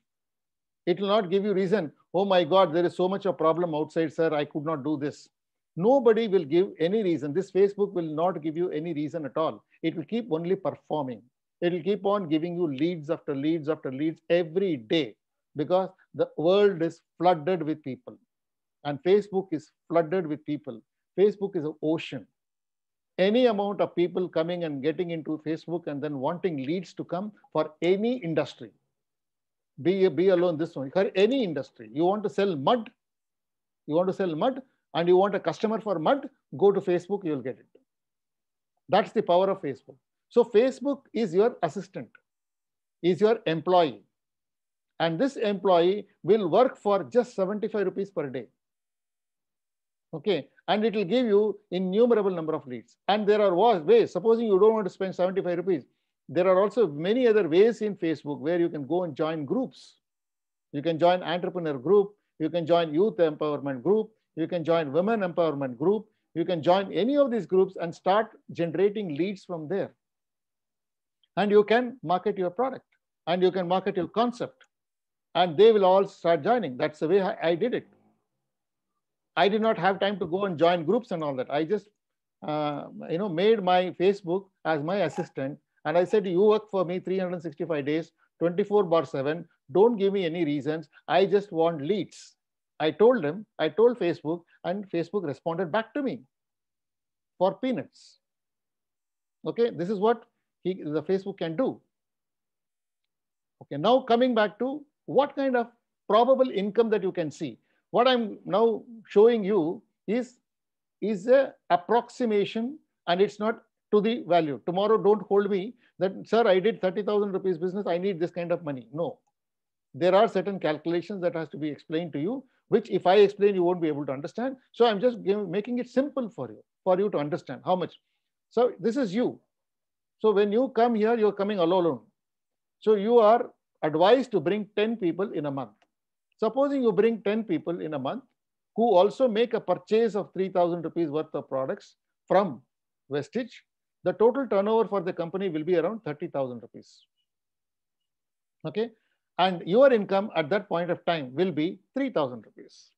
It will not give you reason, oh my God, there is so much of problem outside, sir, I could not do this. Nobody will give any reason. This Facebook will not give you any reason at all. It will keep only performing. It will keep on giving you leads after leads after leads every day, because the world is flooded with people. And Facebook is flooded with people. Facebook is an ocean. Any amount of people coming and getting into Facebook and then wanting leads to come for any industry. Be alone this one. For any industry. You want to sell mud? And you want a customer for mud? Go to Facebook, you'll get it. That's the power of Facebook. So Facebook is your assistant, is your employee. And this employee will work for just 75 rupees per day. Okay, and it will give you innumerable number of leads. And there are ways, supposing you don't want to spend 75 rupees, there are also many other ways in Facebook where you can go and join groups. You can join entrepreneur group, you can join youth empowerment group, you can join women empowerment group, you can join any of these groups and start generating leads from there. And you can market your product and you can market your concept, and they will all start joining. That's the way I did it. I did not have time to go and join groups and all that. I just made my Facebook as my assistant, and I said, you work for me 365 days, 24/7. Don't give me any reasons. I just want leads. I told them, I told Facebook, and Facebook responded back to me for peanuts. Okay, this is what the Facebook can do. Okay, now coming back to what kind of probable income that you can see. What I'm now showing you is a approximation, and it's not to the value. Tomorrow, don't hold me that, sir, I did 30,000 rupees business, I need this kind of money. No, there are certain calculations that has to be explained to you, which if I explain, you won't be able to understand. So I'm just making it simple for you to understand how much. So this is you. So when you come here, you're coming alone. So you are advised to bring 10 people in a month. Supposing you bring 10 people in a month who also make a purchase of 3,000 rupees worth of products from Vestige, the total turnover for the company will be around 30,000 rupees. Okay. And your income at that point of time will be 3,000 rupees.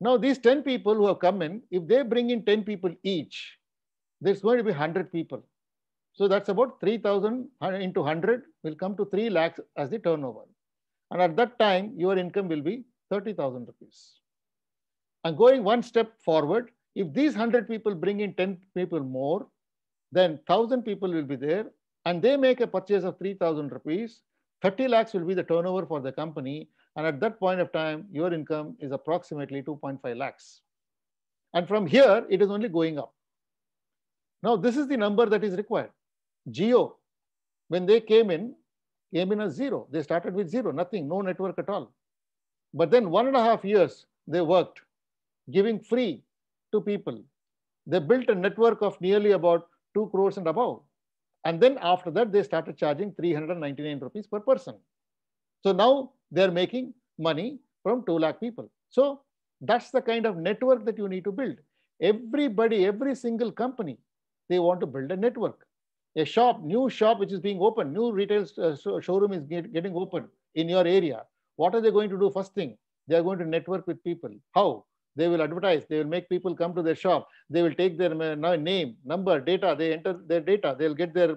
Now, these 10 people who have come in, if they bring in 10 people each, there's going to be 100 people. So that's about 3,000 into 100 will come to 3 lakhs as the turnover. And at that time, your income will be 30,000 rupees. And going one step forward, if these 100 people bring in 10 people more, then 1,000 people will be there, and they make a purchase of 3,000 rupees. 30 lakhs will be the turnover for the company. And at that point of time, your income is approximately 2.5 lakhs. And from here, it is only going up. Now, this is the number that is required. Jio, when they came in as zero. They started with zero, nothing, no network at all. But then 1.5 years, they worked, giving free to people. They built a network of nearly about 2 crores and above. And then after that, they started charging 399 rupees per person. So now they're making money from 2 lakh people. So that's the kind of network that you need to build. Everybody, every single company, they want to build a network. A shop, new shop which is being opened, new retail showroom is getting opened in your area. What are they going to do first thing? They are going to network with people. How? They will advertise. They will make people come to their shop. They will take their name, number, data. They enter their data. They'll get their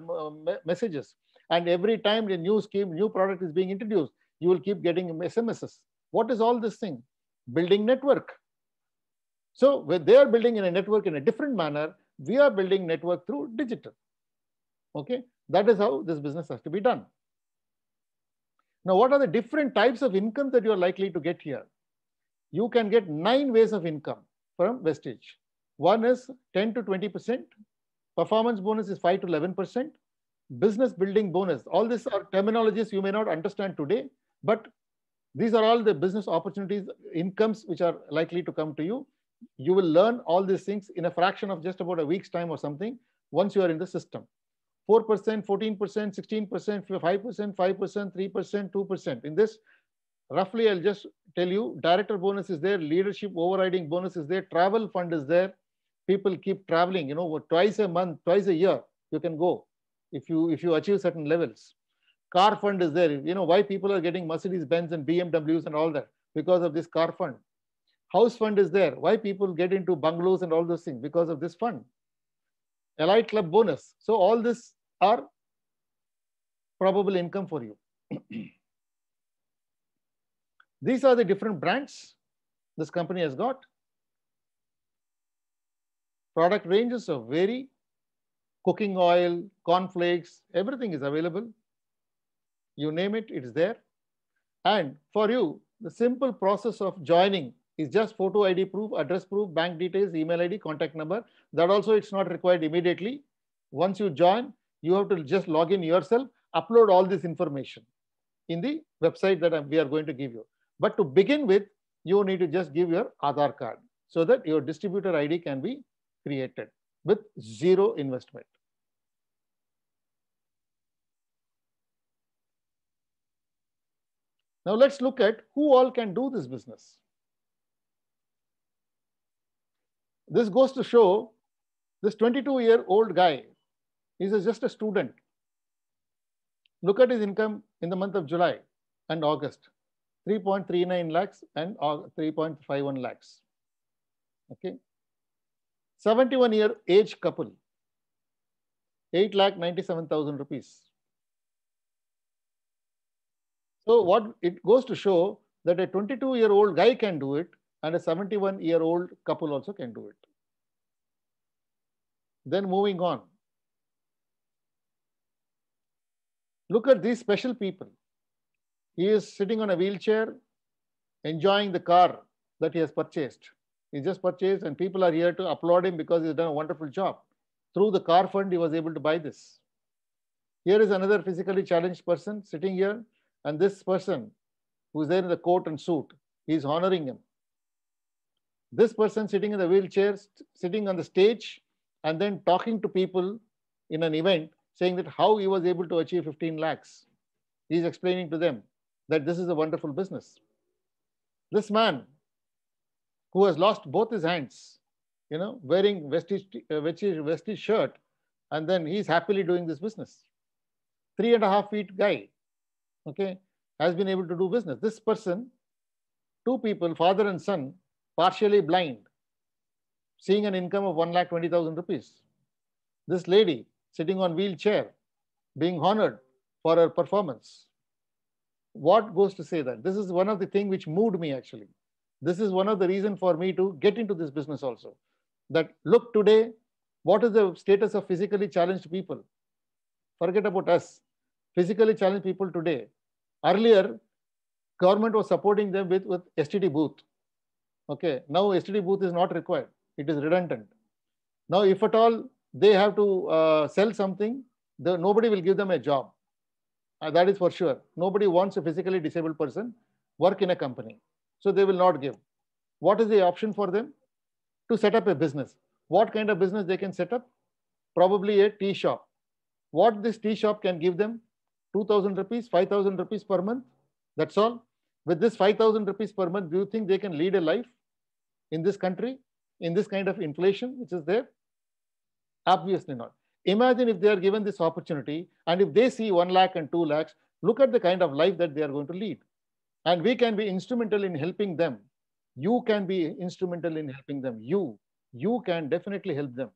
messages. And every time a new scheme, new product is being introduced, you will keep getting SMSs. What is all this thing? Building network. So when they are building in a network in a different manner, we are building network through digital. Okay, that is how this business has to be done. Now, what are the different types of income that you are likely to get here? You can get 9 ways of income from Vestige. One is 10 to 20%. Performance bonus is 5 to 11%. Business building bonus. All these are terminologies you may not understand today, but these are all the business opportunities, incomes which are likely to come to you. You will learn all these things in a fraction of just about a week's time or something once you are in the system. 4%, 14%, 16%, 5%, 5%, 3%, 2%. In this, roughly, I'll just tell you, director bonus is there, leadership overriding bonus is there, travel fund is there. People keep traveling, twice a month, twice a year, you can go if you achieve certain levels. Car fund is there. Why people are getting Mercedes Benz and BMWs and all that? Because of this car fund. House fund is there. Why people get into bungalows and all those things? Because of this fund. Elite club bonus. So all this are probable income for you. These are the different brands this company has got. Product ranges of vary. Cooking oil, cornflakes, everything is available. You name it, it's there. And for you, the simple process of joining is just photo ID proof, address proof, bank details, email ID, contact number. That also it's not required immediately. Once you join, you have to just log in yourself, upload all this information in the website that we are going to give you. But to begin with, you need to just give your Aadhaar card so that your distributor ID can be created with zero investment. Now let's look at who all can do this business. This goes to show this 22-year-old guy is just a student. Look at his income in the month of July and August, 3.39 lakhs and 3.51 lakhs. Okay. 71-year age couple, 8,97,000 rupees. So what it goes to show that a 22-year-old guy can do it and a 71-year-old couple also can do it. Then moving on. Look at these special people. He is sitting on a wheelchair, enjoying the car that he has purchased. He just purchased and people are here to applaud him because he's done a wonderful job. Through the car fund, he was able to buy this. Here is another physically challenged person sitting here, and this person who's there in the coat and suit, he's honoring him. This person sitting in the wheelchair, sitting on the stage, and then talking to people in an event, saying that how he was able to achieve 15 lakhs. He's explaining to them that this is a wonderful business. This man who has lost both his hands, wearing vestige shirt, and then he's happily doing this business. 3.5 feet guy, okay, has been able to do business. This person, two people, father and son, partially blind, seeing an income of 1,20,000 rupees. This lady sitting on wheelchair, being honored for her performance. What goes to say that? This is one of the things which moved me actually. This is one of the reasons for me to get into this business also. That look today, what is the status of physically challenged people? Forget about us. Physically challenged people today. Earlier, government was supporting them with STD booth. Okay, now STD booth is not required. It is redundant. Now, if at all they have to sell something, nobody will give them a job. That is for sure. Nobody wants a physically disabled person work in a company. So they will not give. What is the option for them? To set up a business. What kind of business they can set up? Probably a tea shop. What this tea shop can give them? 2,000 rupees, 5,000 rupees per month. That's all. With this 5,000 rupees per month, do you think they can lead a life in this country, in this kind of inflation which is there? Obviously not. Imagine if they are given this opportunity and if they see 1 lakh and 2 lakhs, look at the kind of life that they are going to lead. And we can be instrumental in helping them. You can be instrumental in helping them. You can definitely help them.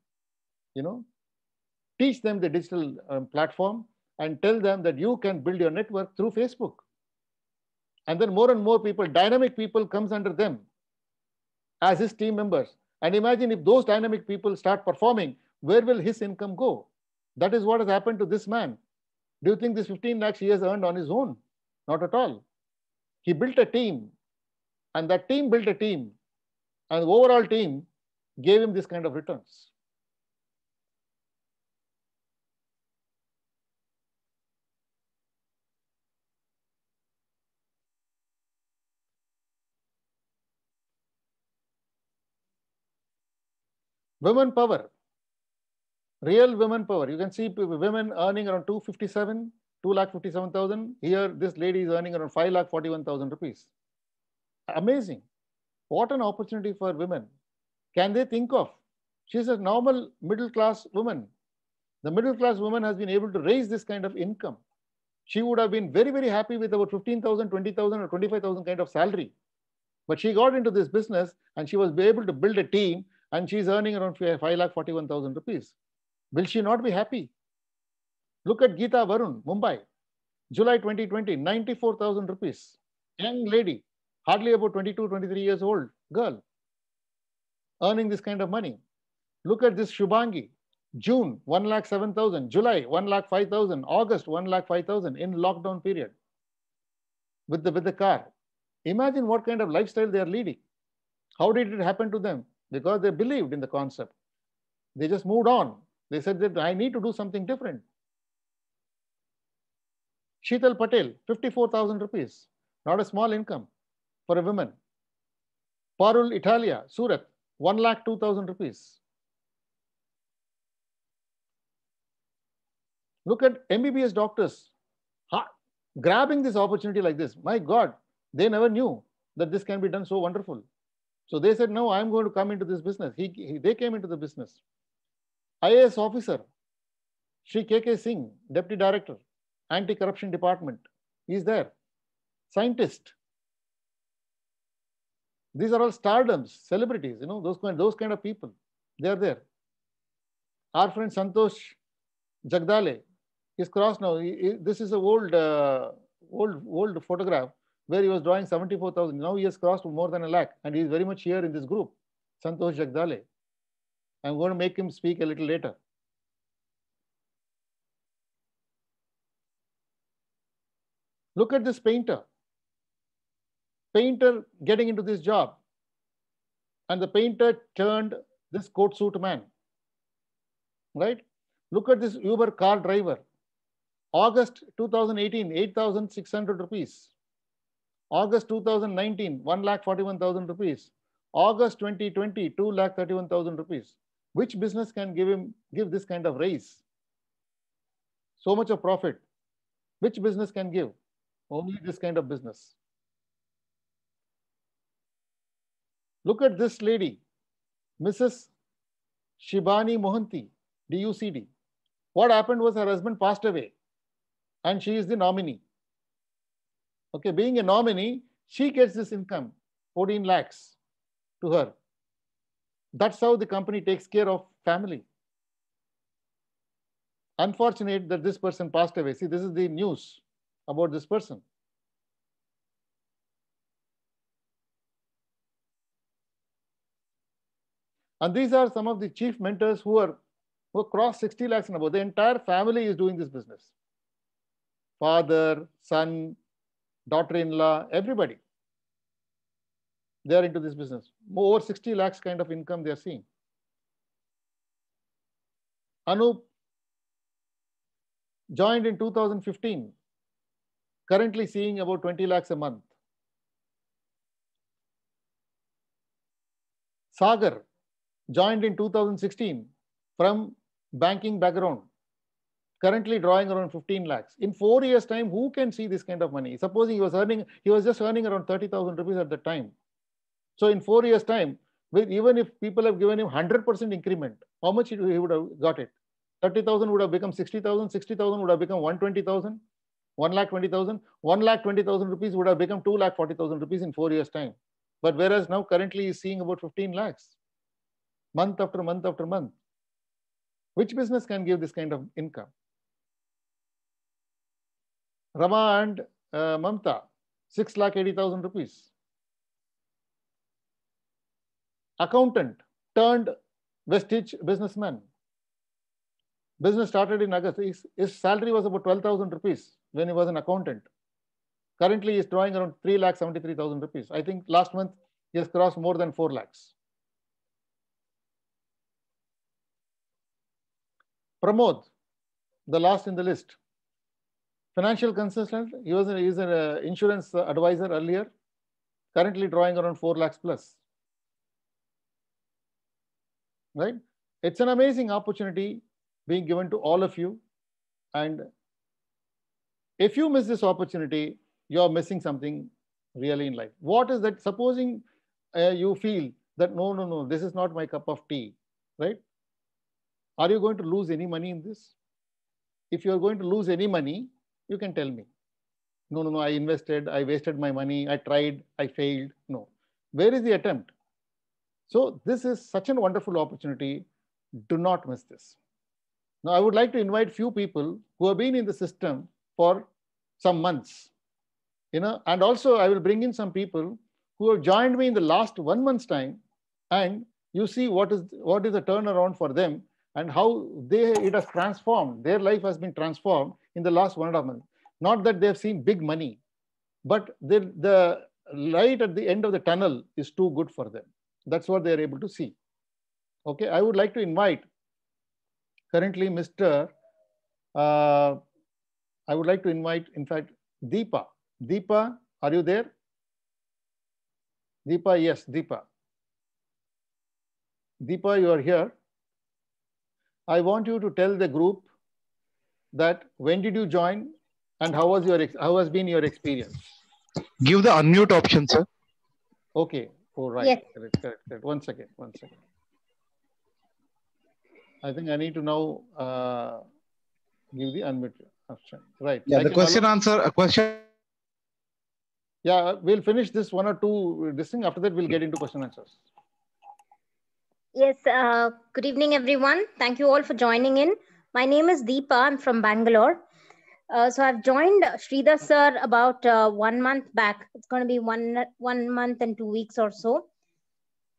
Teach them the digital platform and tell them that you can build your network through Facebook. And then more and more people, dynamic people comes under them as his team members. And imagine if those dynamic people start performing, where will his income go? That is what has happened to this man. Do you think this 15 lakhs he has earned on his own? Not at all. He built a team, and that team built a team, and the overall team gave him this kind of returns. Women power, real women power. You can see women earning around 2,57,000. Here, this lady is earning around 5,41,000 rupees. Amazing. What an opportunity for women. Can they think of? She's a normal middle class woman. The middle class woman has been able to raise this kind of income. She would have been very, very happy with about 15,000, 20,000 or 25,000 kind of salary. But she got into this business and she was able to build a team and she's earning around 5,41,000 rupees. Will she not be happy? Look at Geeta Varun, Mumbai, July 2020, 94,000 rupees. Young lady, hardly about 22, 23 years old girl, earning this kind of money. Look at this Shubhangi, June, 1,07,000, July, 1,05,000, August, 1,05,000 in lockdown period with the car. Imagine what kind of lifestyle they are leading. How did it happen to them? Because they believed in the concept. They just moved on. They said that I need to do something different. Sheetal Patel, 54,000 rupees. Not a small income for a woman. Parul Italia, Surat, 1,02,000 rupees. Look at MBBS doctors grabbing this opportunity like this. My God, they never knew that this can be done so wonderful. So they said, no, I'm going to come into this business. They came into the business. IAS officer, Shri KK Singh, Deputy Director, Anti-Corruption Department. He's there. Scientist, These are all stardoms, celebrities, those kind of people. They are there. Our friend Santosh Jagdale is crossed now. This is an old photograph where he was drawing 74,000. Now he has crossed more than a lakh, and he is very much here in this group. Santosh Jagdale. I'm going to make him speak a little later. Look at this painter. Painter getting into this job. And the painter turned this coat suit man. Right? Look at this Uber car driver. August 2018, 8,600 rupees. August 2019, 1,41,000 rupees. August 2020, 2,31,000 rupees. Which business can give this kind of raise? So much of profit. Which business can give? Only this kind of business. Look at this lady, Mrs. Shibani Mohanty, DUCD. What happened was her husband passed away and she is the nominee. Okay, being a nominee, she gets this income, 14 lakhs to her. That's how the company takes care of family. Unfortunate that this person passed away. See, this is the news about this person. And these are some of the chief mentors who cross 60 lakhs and above. The entire family is doing this business. Father, son, daughter-in-law, everybody. They are into this business. Over 60 lakhs kind of income they are seeing. Anup joined in 2015, currently seeing about 20 lakhs a month. Sagar joined in 2016 from banking background, currently drawing around 15 lakhs. In 4 years' time, who can see this kind of money? Supposing he was just earning around 30,000 rupees at the time. So in 4 years' time, even if people have given him 100% increment, how much he would have got it? 30,000 would have become 60,000, 60,000 would have become 120,000, 1,20,000, 1,20,000 rupees would have become 2,40,000 rupees in 4 years' time. But whereas now currently he's seeing about 15 lakhs, month after month after month. Which business can give this kind of income? Rama and Mamta, 6,80,000 rupees. Accountant turned Vestige businessman. Business started in August. His salary was about 12,000 rupees when he was an accountant. Currently, he is drawing around 3,73,000 rupees. I think last month he has crossed more than 4 lakhs. Pramod, the last in the list. Financial consultant, he was an insurance advisor earlier, currently drawing around 4 lakhs plus. Right? It's an amazing opportunity being given to all of you. And if you miss this opportunity, you're missing something really in life. What is that? Supposing you feel that, no, this is not my cup of tea, right? Are you going to lose any money in this? If you're going to lose any money, you can tell me. No, I invested, I wasted my money, I tried, I failed. No. Where is the attempt? So this is such a wonderful opportunity. Do not miss this. Now, I would like to invite few people who have been in the system for some months, and also I will bring in some people who have joined me in the last 1 month's time, and you see what is the turnaround for them and how it has transformed. Their life has been transformed in the last 1.5 months. Not that they have seen big money, but the light at the end of the tunnel is too good for them. That's what they are able to see. Okay, I would like to invite currently Mr. I would like to invite, in fact, Deepa. Deepa, are you there? Deepa, yes, Deepa. Deepa, you are here. I want you to tell the group that when did you join and how has been your experience? Give the unmute option, sir. Okay. Oh, right. Yes. Correct. One second. I think I need to now give the unmute option. Right. Yeah, the question answer. Yeah, we'll finish this one or two this thing. After that, we'll get into question and answers. Yes, good evening, everyone. Thank you all for joining in. My name is Deepa. I'm from Bangalore. So I've joined Sridhar sir about 1 month back. It's going to be one month and 2 weeks or so.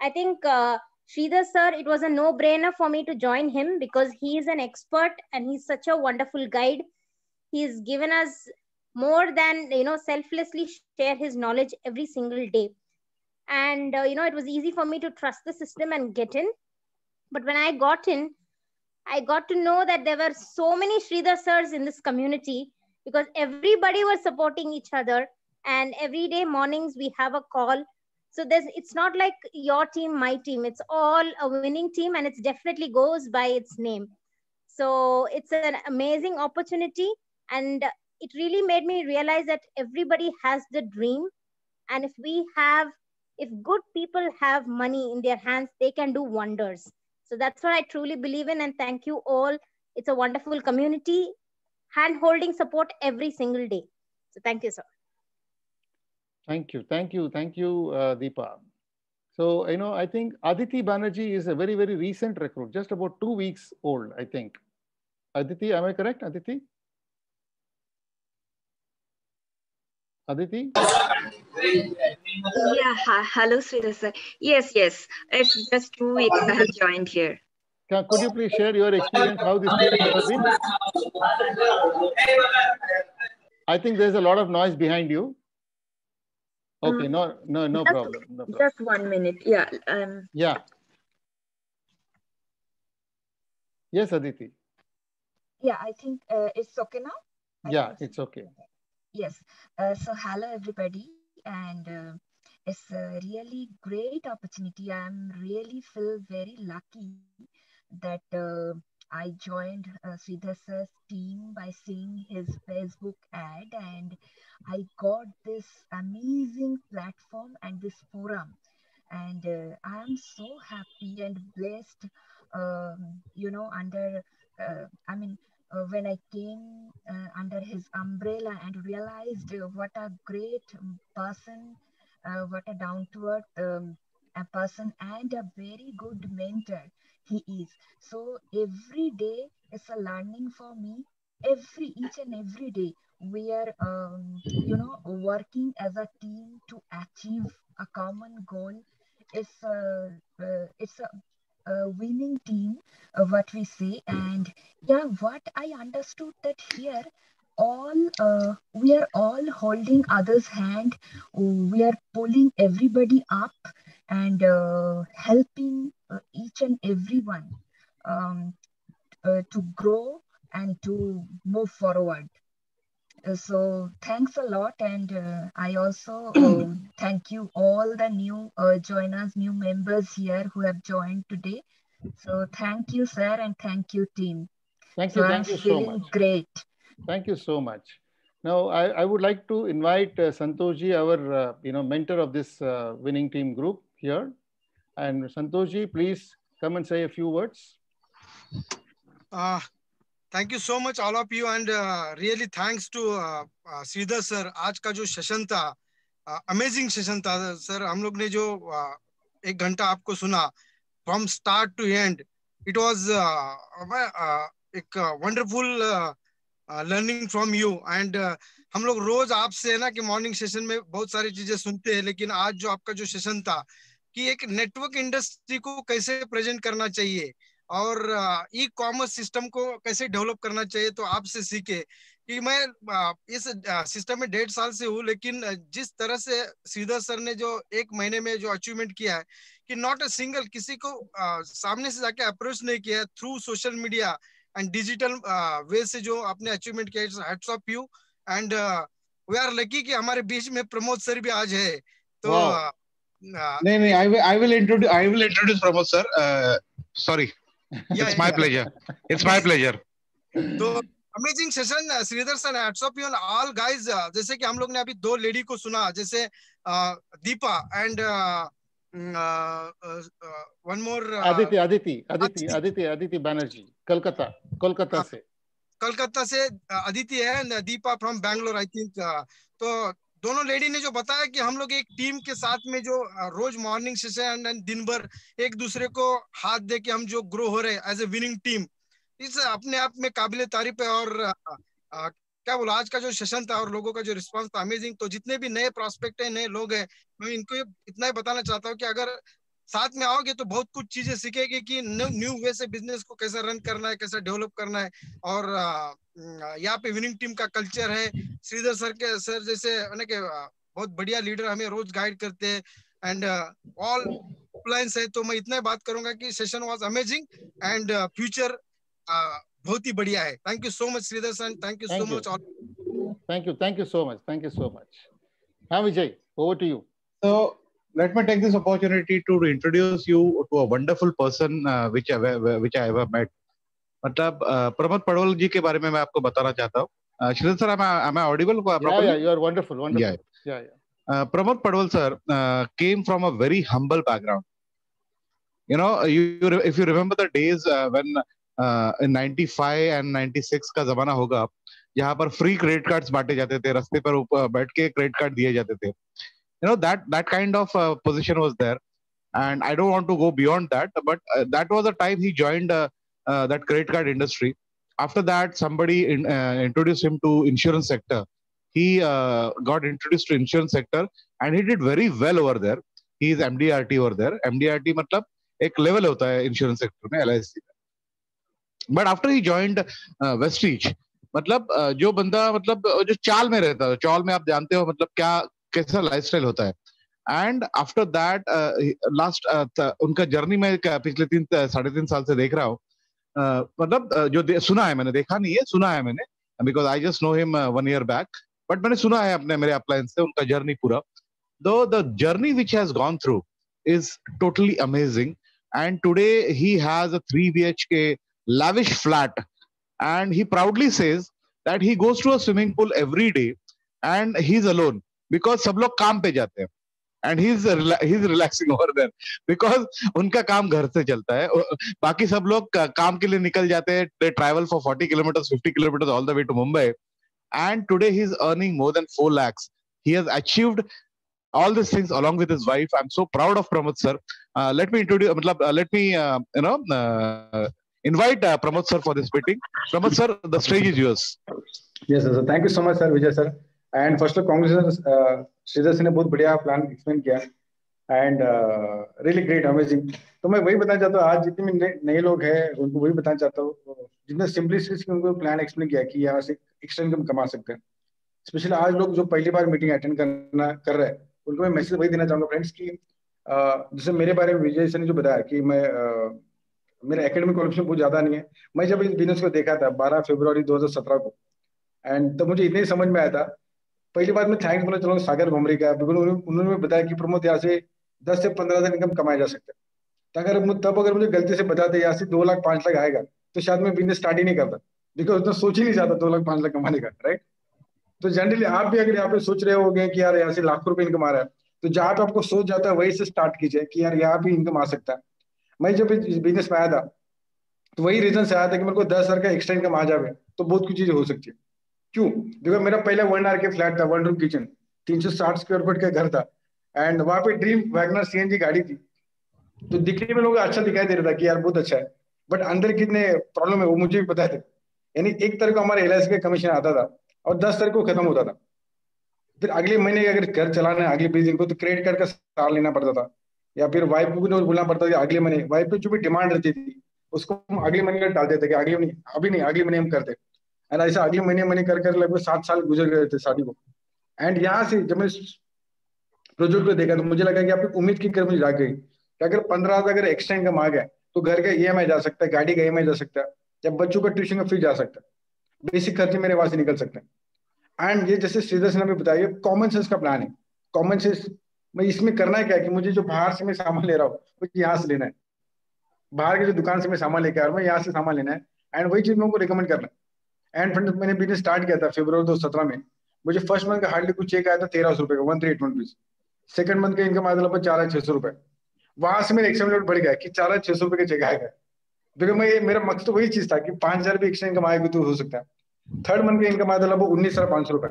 I think Sridhar sir, it was a no-brainer for me to join him because he is an expert and he's such a wonderful guide. He's given us more than, selflessly share his knowledge every single day. And, it was easy for me to trust the system and get in. But when I got in, I got to know that there were so many Sridhar sirs in this community because everybody was supporting each other. And every day mornings we have a call. So it's not like your team, my team. It's all a winning team and it definitely goes by its name. So it's an amazing opportunity. And it really made me realize that everybody has the dream. And if good people have money in their hands, they can do wonders. So that's what I truly believe in. And thank you all. It's a wonderful community, hand-holding support every single day. So thank you, sir. Thank you. Deepa. So, I think Aditi Banerjee is a very, very recent recruit, just about 2 weeks old, I think. Aditi, am I correct, Aditi? Aditi? Yeah, hello, Sridhar sir. Yes, it's just 2 weeks I have joined here. Could you please share your experience, how this training has been? I think there's a lot of noise behind you. Okay, no problem. Just 1 minute. Yeah. Yeah. Yes, Aditi. Yeah, I think it's okay now. Yeah, it's okay. Yes. So hello, everybody. And it's a really great opportunity. I'm really feel very lucky that I joined Sridhar sir's team by seeing his Facebook ad, and I got this amazing platform and this forum. And I am so happy and blessed, when I came under his umbrella and realized what a great person, what a down-to-earth a person, and a very good mentor he is. So every day is a learning for me. Each and every day we are, working as a team to achieve a common goal. It's a winning team, what we say. And yeah, what I understood that here, we are all holding others' hand. We are pulling everybody up and helping each and everyone to grow and to move forward. So thanks a lot, and I also thank you all the new joiners, new members here who have joined today. So thank you, sir, and thank you, team. Thank you so much. Great. Thank you so much. Now, I would like to invite Santoshji, our mentor of this winning team group here. And Santoshji, please come and say a few words. Thank you so much, all of you, and really thanks to Sridhar sir. आज का जो session था, amazing session था sir. हम लोग ने जो 1 घंटा आपको सुना, from start to end, it was एक wonderful learning from you. And हम लोग रोज आपसे है ना कि मॉर्निंग सेशन में बहुत सारी चीजें सुनते हैं, लेकिन आज जो आपका जो सेशन था कि एक नेटवर्क इंडस्ट्री को कैसे प्रेजेंट करना चाहिए और ई कॉमर्स सिस्टम को कैसे डेवलप करना चाहिए, तो आपसे सीखे कि मैं इस सिस्टम में 1.5 साल से हूँ, लेकिन जिस तरह से श्रीधर सर ने जो 1 महीने में जो अचीवमेंट किया है कि नॉट अ सिंगल किसी को सामने से जाके अप्रोच नहीं किया, through social media and digital way से जो आपने अचीवमेंट किया, it's hats off you. And we are lucky कि हमारे बीच में प्रमोद सर भी आज है. तो नहीं, I will introduce Pramod sir. Sorry. It's my pleasure. तो amazing session Shridhar sir, hats off you all guys. जैसे कि हम लोग ने अभी 2 लेडी को सुना, जैसे Deepa and one more Aditi Banerjee, Kolkata से अदिति है, Deepa from Bangalore I think. तो दोनों लेडी ने जो बताया कि हम लोग एक टीम के साथ में जो रोज मॉर्निंग सेशन एंड दिन भर एक दूसरे को हाथ दे के हम जो ग्रो हो रहे हैं एज ए विनिंग टीम, इस अपने आप में काबिल तारीफ है। और क्या बोला, आज का जो सेशन था और लोगों का जो रिस्पांस था अमेजिंग। तो जितने भी नए प्रोस्पेक्ट है, नए लोग हैं, मैं इनको इतना ही बताना चाहता हूँ कि अगर साथ में आओगे तो बहुत कुछ चीजें सीखेंगे कि न्यू वे से बिजनेस को कैसे रन करना है, कैसे डेवलप करना है। और यहाँ पे विनिंग टीम का कल्चर है। श्रीधर सर जैसे बहुत बढ़िया लीडर हमें रोज गाइड करते हैं एंड ऑल प्लान्स है। तो मैं इतना ही बात करूंगा कि session was amazing and future बहुत ही बढ़िया है। Thank you so much Shridhar sir, thank you so much. Thank you so much. Thank you so much. Vijay, over to you. So let me take this opportunity to introduce you to a wonderful person which I ever met. मतलब प्रमोद पडवल जी के बारे में मैं आपको बताना चाहता हूँ। Shridhar sir, am I audible properly? Yeah, you are wonderful. Yeah. Pramod Padwal sir came from a very humble background. You know, if you remember the days when in 95 and 96 का जमाना होगा, यहाँ पर फ्री क्रेडिट कार्ड्स बांटे जाते थे, रास्ते पर बैठ के क्रेडिट कार्ड दिए जाते थे. You know, that kind of position was there, and I don't want to go beyond that, but that was the time he joined that credit card industry. After that, somebody introduced him to insurance sector. He got introduced to insurance sector, and he did very well over there. He is MDRT over there. MDRT मतलब एक level होता है insurance sector में, LIC में. But after he joined Vestige, मतलब जो बंदा मतलब जो चाल में रहता है, चाल में आप जानते हो मतलब क्या कैसा लाइफस्टाइल होता है. एंड आफ्टर दैट लास्ट उनका जर्नी में पिछले 3-3.5 साल से देख रहा हूँ. मतलब जो सुना है मैंने, देखा नहीं है, सुना है मैंने, because I just know him 1 year back, but मैंने सुना है अपने मेरे अपलायंस से उनका जर्नी पूरा. दो the journey which has gone through is totally amazing. And today he has a 3 BHK lavish flat, and he proudly says that he goes to a swimming pool every day and he's alone because सब लोग काम पे जाते हैं, and he's relaxing over there because उनका काम घर से चलता है. बाकी सब लोग काम के लिए निकल जाते हैं, they travel for 40 kilometers 50 kilometers all the way to Mumbai, and today he's earning more than 4 lakhs. He has achieved all these things along with his wife. I'm so proud of Pramod sir. Let me invite Pramod sir for this meeting. Pramod sir, the stage is yours. Yes sir, thank you so much sir, Vijay sir. And first of all, congratulations, Shridhar sir ने बहुत बढ़िया plan explain किया and really great, amazing. तो मैं वही बताना चाहता हूँ, आज जितने भी नए लोग हैं उनको वही बताना चाहता हूँ, जितने सिंपलिसिटी उनको प्लान एक्सप्लेन किया कि यहाँ से एक्स्ट्रा इनकम कमा सकते हैं. स्पेशली आज लोग जो पहली बार मीटिंग अटेंड कर रहे हैं उनको मैं मैसेज वही देना चाहूंगा फ्रेंड्स कि जैसे मेरे बारे में विजय सर ने जो बताया कि मैं मेरा एकेडमिक क्वालिफिकेशन बहुत ज्यादा नहीं है. मैं जब इस बिजनेस को देखा था 12 फरवरी 2017 को, एंड तब मुझे इतने ही समझ में आया था. पहली बात मैं थैंक्स बोलना चाहूंगा सागर भमरी का, बिकॉज उन्होंने बताया कि प्रमोद यहाँ से 10 से 15 हजार इनकम कमाया जा सकता है. अगर मुझे गलती से बताते यहाँ से 2 लाख 5 लाख आएगा तो शायद मैं बिजनेस स्टार्ट ही नहीं करता, बिकॉज उतना सोच ही नहीं चाहता 2 लाख 5 लाख कमाने का, राइट. तो जनरली आप भी अगर यहाँ पे सोच रहे होगे कि यार यहाँ से लाखों रुपए इनकम आ रहा है, तो जहाँ पे आपको सोच जाता है वही से स्टार्ट कीजिए कि यार यहाँ भी इनकम आ सकता है. मैं जब इस बिजनेस में आया था तो वही रीजन से आया था कि मेरे को 10 हजार का एक्स्ट्रा इनकम आ जाए तो बहुत कुछ चीजें हो सकती है. क्यों? बिकॉज मेरा पहला 1 RK फ्लैट था, 1 रूम किचन, 360 स्क्वायर फीट का घर था, एंड वहां पे ड्रीम वैगनर CNG गाड़ी थी. तो दिखने में लोगों को अच्छा दिखाई दे रहा था कि यार बहुत अच्छा है, बट अंदर कितने प्रॉब्लम है वो मुझे भी पता थे. यानी 1 तारीख को हमारे LIC का कमीशन आता था और 10 तारीख को खत्म होता था. फिर अगले महीने अगर घर चलाना है अगले 20 दिन को तो क्रेडिट कार्ड का सहारा लेना पड़ता था, या फिर वाइफ को बोलना पड़ता था अगले महीने. वाइफ पे जो भी डिमांड रहती थी उसको हम अगले महीने डाल देते कि अगले महीने, अभी नहीं अगले महीने हम करते. एंड ऐसा अगले महीने कर लगभग 7 साल गुजर गए थे शादी को. एंड यहाँ से जब मैं प्रोजेक्ट को देखा तो मुझे लगा कि आपकी उम्मीद की कर मुझे जाग गई कि अगर 15 हजार अगर एक्स्ट्रा इनकम आ गया तो घर का EMI जा सकता है, गाड़ी का EMI जा सकता है, या बच्चों का ट्यूशन का फीस जा सकता है, बेसिक खर्चे मेरे वहां से निकल सकते हैं. एंड ये जैसे श्रीधर सर ने बताया कॉमन सेंस का प्लान है. कॉमन सेंस मैं इसमें करना है क्या कि मुझे जो बाहर से मैं सामान ले रहा हूँ वो यहाँ से लेना है, बाहर की जो दुकान से मैं सामान लेकर आ रहा हूँ यहाँ से सामान लेना है, एंड वही चीज मैं उनको रिकमेंड करना है. एंड फ्रेंड्स मैंने बिजनेस स्टार्ट किया था फरवरी 2017 में. मुझे फर्स्ट मंथ का हार्डली कुछ चेक आया था 1300 रुपए का, 1381 रुपीज. सेकंड मंथ का इनकम आया था लगभग 4600 रुपए. वहां से मेरा एक्सपेंडिचर बढ़ गया कि 4600 रुपए का चेक आएगा, बिकॉज मेरा मकसद तो वही चीज था कि 5000 रुपये एक्स्ट्रा इनकम आएगी तो हो सकता है. थर्ड मंथ का इनकम आया था लगभग 19500 रुपए.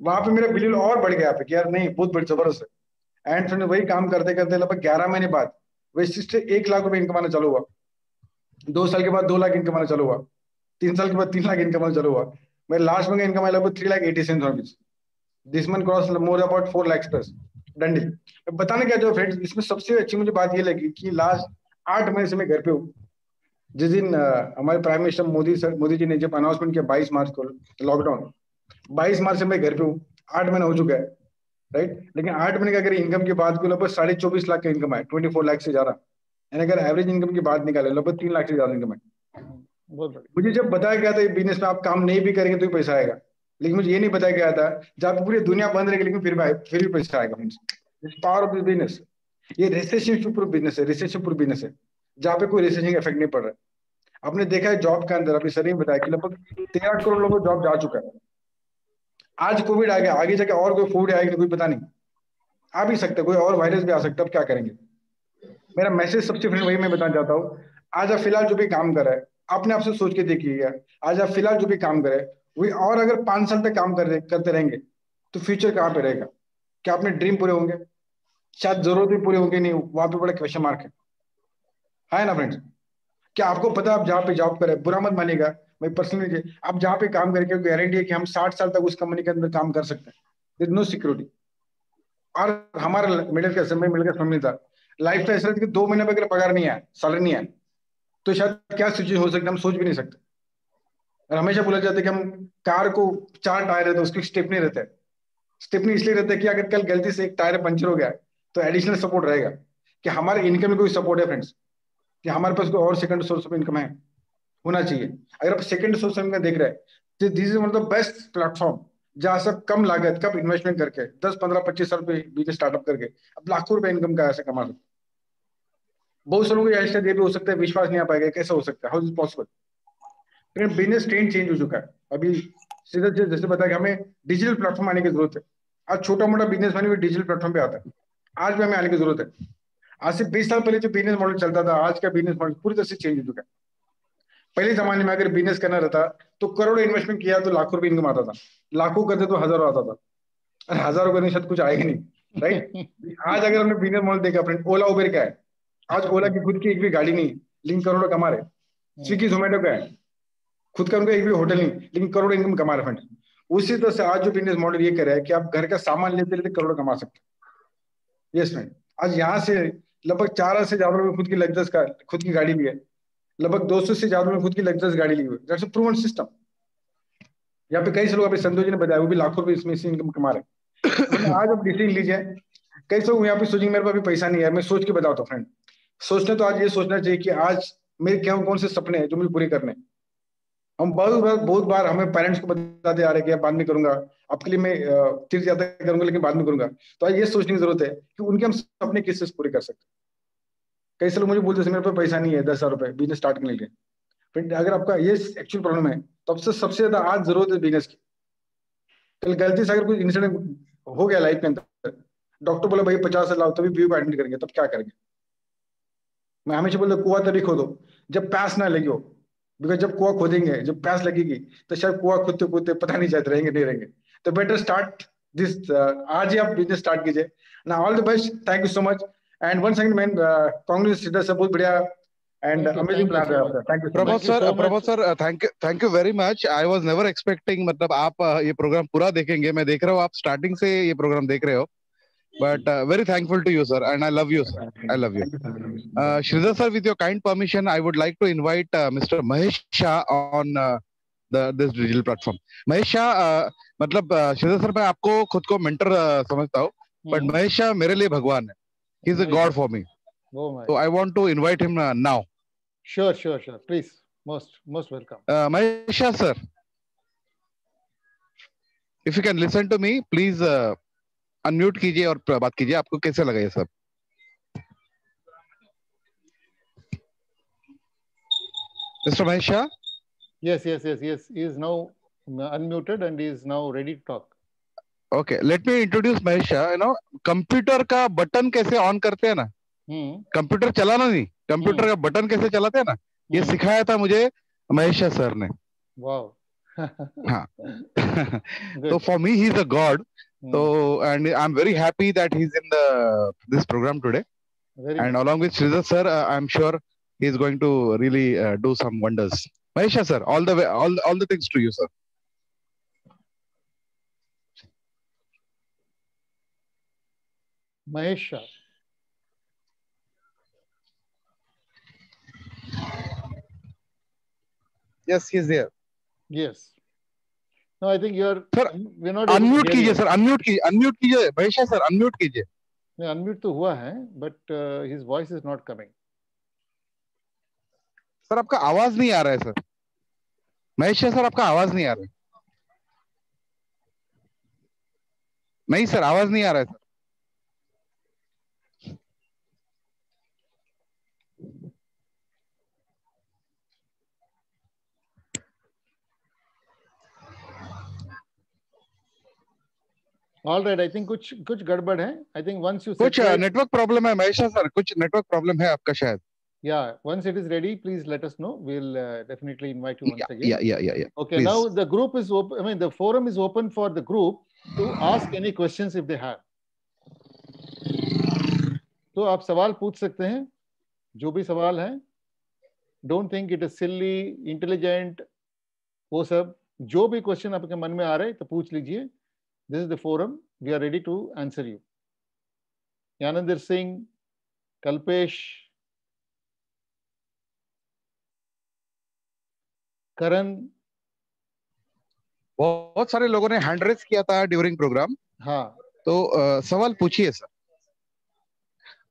वहां पे मेरा बिलीव और बढ़ गया कि यार नहीं, बहुत बड़ी जबरदस्त है। एंड फिर वही काम करते करते लगभग 11 महीने बाद वही से 1 लाख रुपए इनकम आना चालू हुआ। 2 साल के बाद 2 लाख इनकम आना चालू हुआ। 3 साल के बाद 3 लाख इनकम आना चालू हुआ। मेरे लास्ट में इनकम आई लगभग 3,87,000 rupees. This month cross more about 4 lakh plus डंडी। बताने क्या जो फ्रेंड्स, इसमें सबसे अच्छी मुझे बात ये लगी कि लास्ट 8 महीने से मैं घर पे हूँ। जिस दिन हमारे प्राइम मिनिस्टर मोदी जी ने जब अनाउंसमेंट किया 22 मार्च को लॉकडाउन, 22 मार्च से मैं घर पे हूँ। 8 महीना हो चुका है, राइट। लेकिन 8 महीने का अगर इनकम की बात करूँ, लगभग 24.5 लाख का इनकम है, 24 लाख से ज्यादा। यानी अगर एवरेज इनकम की बात निकाले लगभग 3 लाख से ज्यादा इनकम है। मुझे जब बताया गया था बिजनेस में आप काम नहीं भी करेंगे तो भी पैसा आएगा, लेकिन मुझे ये नहीं बताया गया था जब पूरी दुनिया बंद रहेगी लेकिन फिर भी पैसा आएगा। पावर ऑफ बिजनेस, ये रिसेशन प्रूफ बिजनेस है, रिसेशन प्रूफ बिजनेस है जहाँ पे कोई रिसेशन इफेक्ट नहीं पड़ रहा है। आपने देखा है जॉब के अंदर, अभी सर ने बताया कि लगभग 13 करोड़ लोगों को जॉब जा चुका है। आज कोविड आ गया, आगे जाके और कोई कोविड आएगा कोई पता नहीं, आ भी सकता है, कोई और वायरस भी आ सकता है, अब क्या करेंगे। मेरा मैसेज सबसे पहले वही मैं बताना चाहता हूँ, आज आप फिलहाल जो भी काम कर रहे हैं अपने आप से सोच के देखिएगा। आज आप फिलहाल जो भी काम करें वही और अगर 5 साल तक काम करते रहेंगे तो फ्यूचर कहाँ पे रहेगा? क्या अपने ड्रीम पूरे होंगे? शायद जरूरत भी पूरे होंगे नहीं, वहां पे बड़ा क्वेश्चन मार्क है ना फ्रेंड्स। क्या आपको पता, आप जहाँ पे जॉब करें, बुरा मत मानिएगा, मैं पर्सनली, आप जहाँ पे काम करके गारंटी है कि हम 60 साल तक उस कंपनी के अंदर काम कर सकते हैं, देयर इज नो सिक्योरिटी। और हमारा मिडिल क्लास फैमिली था, लाइफ का ऐसा था कि 2 महीने में अगर पगार नहीं आया, सैलरी नहीं आया, तो शायद क्या सिचुएशन हो सकता है हम सोच भी नहीं सकते। और हमेशा बोला जाता है कि हम कार को 4 टायर रहते हैं, उसके स्टेपनी रहते हैं। स्टेपनी इसलिए रहता है कि अगर कल गलती से एक टायर पंचर हो गया तो एडिशनल सपोर्ट रहेगा, कि हमारे इनकम में कोई सपोर्ट है फ्रेंड्स, कि हमारे पास कोई और सेकंड सोर्स ऑफ इनकम है, होना चाहिए। अगर आप सेकंड सोर्स ऑफ इनकम देख रहे हैं तो this is one of the best platform जहां सब कम लागत, कम इन्वेस्टमेंट करके 10, 15, 25 साल पे बिजनेस स्टार्टअप करके अब लाखों रुपए इनकम का ऐसे कमा सकते। बहुत से लोगों को शायद ये भी हो सकता है, विश्वास नहीं आ पाएगा कैसा हो सकता है, हाउ इज पॉसिबल। लेकिन बिजनेस ट्रेंड चेंज हो चुका है अभी। सीधा जैसे बताया कि हमें डिजिटल प्लेटफॉर्म आने की जरूरत है। आज छोटा मोटा बिजनेस मैन भी डिजिटल प्लेटफॉर्म पे आता है, आज भी हमें आने की जरूरत है। आज से 20 साल पहले जो बिजनेस मॉडल चलता था, आज का बिजनेस मॉडल पूरी तरह से चेंज हो चुका है। पहले जमाने में अगर बिजनेस करना रहता तो करोड़ों इन्वेस्टमेंट किया तो लाखों रुपए इनकम आता था, लाखों करते तो हजारों आता था, और हजारों करने शायद कुछ आएगा नहीं, राइट। आज अगर हमने बिजनेस मॉडल देखा फ्रेंड, ओला उबेर का है, आज ओला की खुद की एक भी गाड़ी नहीं, लेकिन करोड़ों कमा रहे। स्विगी जोमेटो का है, खुद का उनका एक भी होटल नहीं, लेकिन करोड़ों इनकम कमा रहे फ्रेंड। उसी तरह से आज जो बिजनेस मॉडल ये कर रहा है कि आप घर का सामान लेते लेते करोड़ों कमा सकते हैं। यस फ्रेंड, आज यहाँ से लगभग 4 से ज्यादा में खुद की लग्जस का खुद की गाड़ी ली है, लगभग 200 से ज्यादा में खुद की लग्जस गाड़ी ली हुई है। That's a proven system. यहाँ पे कई से लोग, अभी संतोष जी ने बताया, वो भी लाखों रुपए इसमें से इनकम कमा रहे हैं। आज आप डिसीजन लीजिए। कई लोग यहाँ पे सोचेंगे मेरे पास अभी पैसा नहीं है, मैं सोच के बताता हूँ फ्रेंड। सोचने तो आज ये सोचना चाहिए कि आज मेरे क्या कौन से सपने हैं जो मुझे पूरे करने। हम बहुत बार हमें पेरेंट्स को बताते आ रहे कि बाद में करूंगा, आपके लिए मैं तीर्थ यात्रा करूंगा लेकिन बाद में करूंगा। तो आज ये सोचने की जरूरत है कि उनके हम सपने किससे पूरे कर सकते हैं। कई से लोग मुझे बोलते हैं मेरे पास पैसा नहीं है 10,000 रुपए बिजनेस स्टार्ट करने के लिए। फ्रेंड, अगर आपका ये एक्चुअल प्रॉब्लम है तो सबसे ज्यादा आज जरूरत है बिजनेस की। कल गलती से अगर कोई इंसिडेंट हो गया लाइफ के अंदर, डॉक्टर बोले भाई 50 लाओ तभी बीवी को एडमिट करेंगे, तब क्या करेंगे? मैं हमेशा बोलता कुआं तभी खोदो जब प्यास ना लगी हो, बिकॉज जब कुआं खोदेंगे, जब प्यास लगेगी तो शायद कुआं खोदते खोदते पता नहीं शायद रहेंगे नहीं रहेंगे। तो बेटर स्टार्ट दिस, आज ही आप बिजनेस स्टार्ट कीजिए ना। All the best, thank you so much. And one second man, Congress से बहुत बढ़िया एंड अमेजिंग प्लान है आपका। Thank you Pramod sir, thank you very much. I was never expecting, मतलब आप ये प्रोग्राम पूरा देखेंगे। मैं देख रहा हूँ आप स्टार्टिंग से ये प्रोग्राम देख रहे हो, but very thankful to you sir, and I love you sir, I love you. Sridhar sir, with your kind permission, I would like to invite Mr. Mahesh Shah on this digital platform. Mahesh Shah, मतलब Sridhar sir, मैं आपको खुद को mentor समझता हूँ, but Mahesh Shah मेरे लिए भगवान है. He is a god for me. So I want to invite him now. Sure. Please, most welcome. Mahesh Shah sir, if you can listen to me, please unmute कीजिए और बात कीजिए। आपको कैसे लगा ये सब? Mr. Mahesh Shah? Yes. He is now unmuted and he is now ready to talk. Okay, let me introduce Mahesh Shah. You know, computer का बटन कैसे ऑन करते हैं ना, कंप्यूटर चलाना नहीं, कंप्यूटर का बटन कैसे चलाते हैं ना, ये सिखाया था मुझे महेश शाह सर ने। वाह। So for me, he's a god. So, and I'm very happy that he's in this program today. Very and nice. along with Sridhar sir, I'm sure he's going to really do some wonders. Mahesha sir, all the way, all the things to you, sir. Mahesha. Yes, he's there. Yes. No, I think you're. Sir, we're not able to unmute hear कीजिए you. sir, unmute कीजिए, Mahesha sir, unmute कीजिए. नहीं, unmute तो हुआ है, but his voice is not coming. Sir आपका आवाज नहीं आ रहा है सर. महेश सर आपका आवाज नहीं आ रहा है. नहीं सर, आवाज नहीं आ रहा है sir. All right, I think कुछ गड़बड़ है. I think once you कुछ right, नेटवर्क प्रॉब्लम है महेश सर, कुछ नेटवर्क प्रॉब्लम है आपका शायद. Yeah, once it is ready, please let us know. We'll definitely invite you once again. Yeah. Okay, please. now the group is open. I mean, the forum is open for the group to ask any questions if they have. तो आप सवाल पूछ सकते हैं, जो भी सवाल है. Don't think it is silly, intelligent. वो सब जो भी क्वेश्चन आपके मन में आ रहे तो पूछ लीजिए. This is the forum. We are ready to answer you. Yanandir Singh, Kalpesh, करण. बहुत सारे लोगों ने हैंड रेज किया था ड्यूरिंग प्रोग्राम. हाँ, तो सवाल पूछिए sir.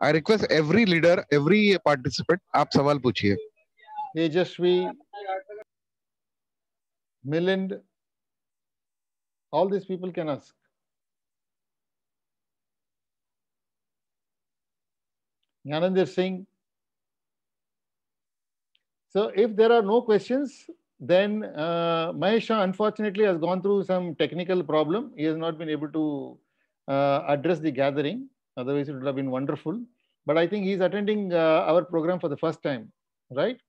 I request every leader, every participant, आप सवाल पूछिए. तेजस्वी, Milind, all these people can ask. Yanandir Singh. So if there are no questions, then Mahesha unfortunately has gone through some technical problem. He has not been able to address the gathering. Otherwise, it would have been wonderful. But I think he's attending our program for the first time, right?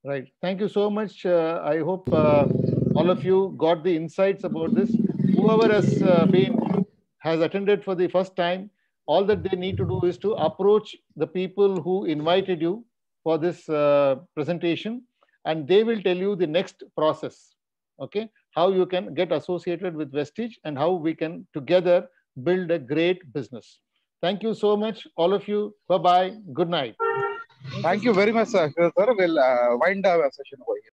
Right. Thank you so much. I hope all of you got the insights about this. Whoever has attended for the first time, all that they need to do is to approach the people who invited you for this presentation, and they will tell you the next process. Okay, how you can get associated with Vestige and how we can together build a great business. Thank you so much, all of you. Bye bye. Good night. Thank you very much, sir. We'll wind our session over here.